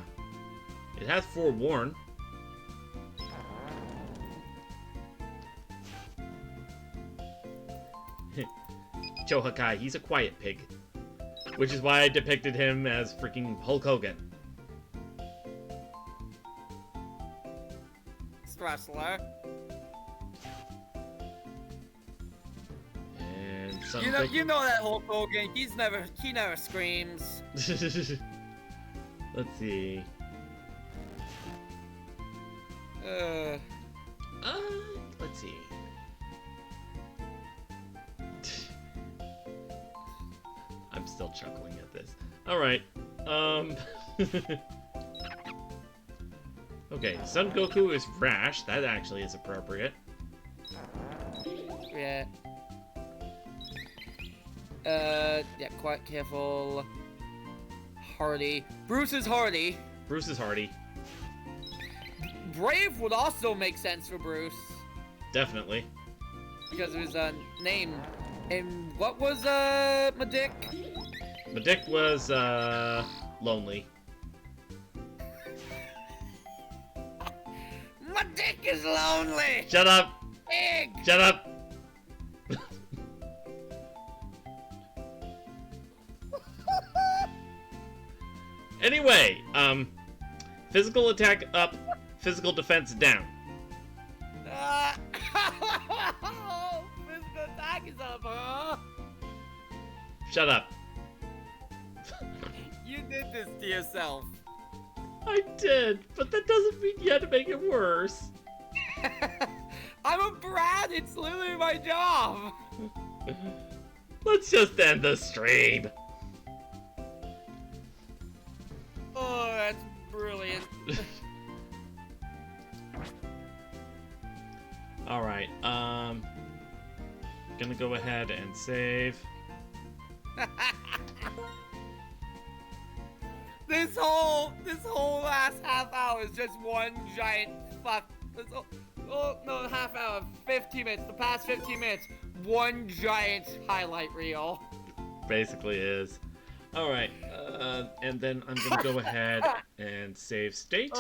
It has Forewarn. Chohakai, he's a quiet pig. Which is why I depicted him as freaking Hulk Hogan. wrestler. And You know that Hulk Hogan. He never screams. Let's see. Let's see. I'm still chuckling at this. All right. Okay, Son Goku is Rash. That actually is appropriate. Yeah. Yeah, quite careful. Hardy. Bruce is Hardy. Bruce is Hardy. Brave would also make sense for Bruce. Definitely. Because of his name. And what was Madick? Madick was lonely. Madick is lonely! Shut up! Pig! Shut up! Anyway, physical attack up, physical defense down. Physical attack is up, huh? Shut up. You did this to yourself. I did, but that doesn't mean you had to make it worse. I'm a brat, it's literally my job. Let's just end the stream. Oh, that's brilliant. Alright, gonna go ahead and save. This whole last half hour is just one giant fuck. No, half hour, 15 minutes. The past 15 minutes, one giant highlight reel. Basically is. Alright, and then I'm gonna go ahead and save state.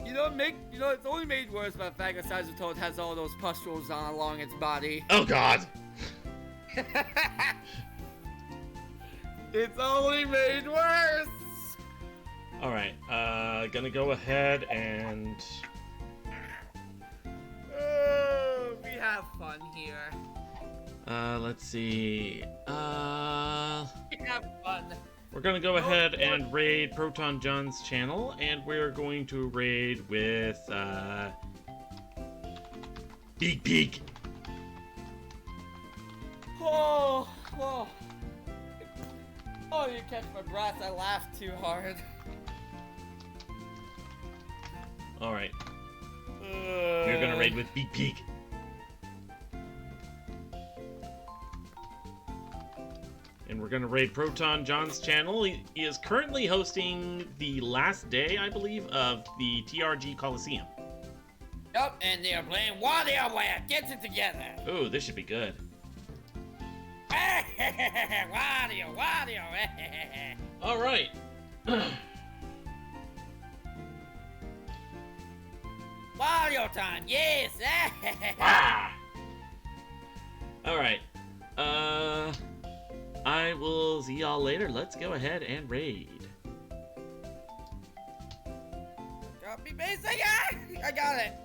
It's only made worse by the fact that Toad has all those pustules along its body. Oh god! It's only made worse! Alright, gonna go ahead and... We have fun here. Let's see. We have fun. We're gonna go ahead and raid Proton John's channel, and we're going to raid with, Beak Beak! Oh, you catch my breath. I laughed too hard. Alright. We're gonna raid with Beak Beak. And we're gonna raid Proton John's channel. He is currently hosting the last day, I believe, of the TRG Coliseum. Yup, and they're playing WarioWare. Get it together. Ooh, this should be good. Wario. Alright. Wario time, yes. Alright. I will see y'all later. Let's go ahead and raid. Copy base again! I got it.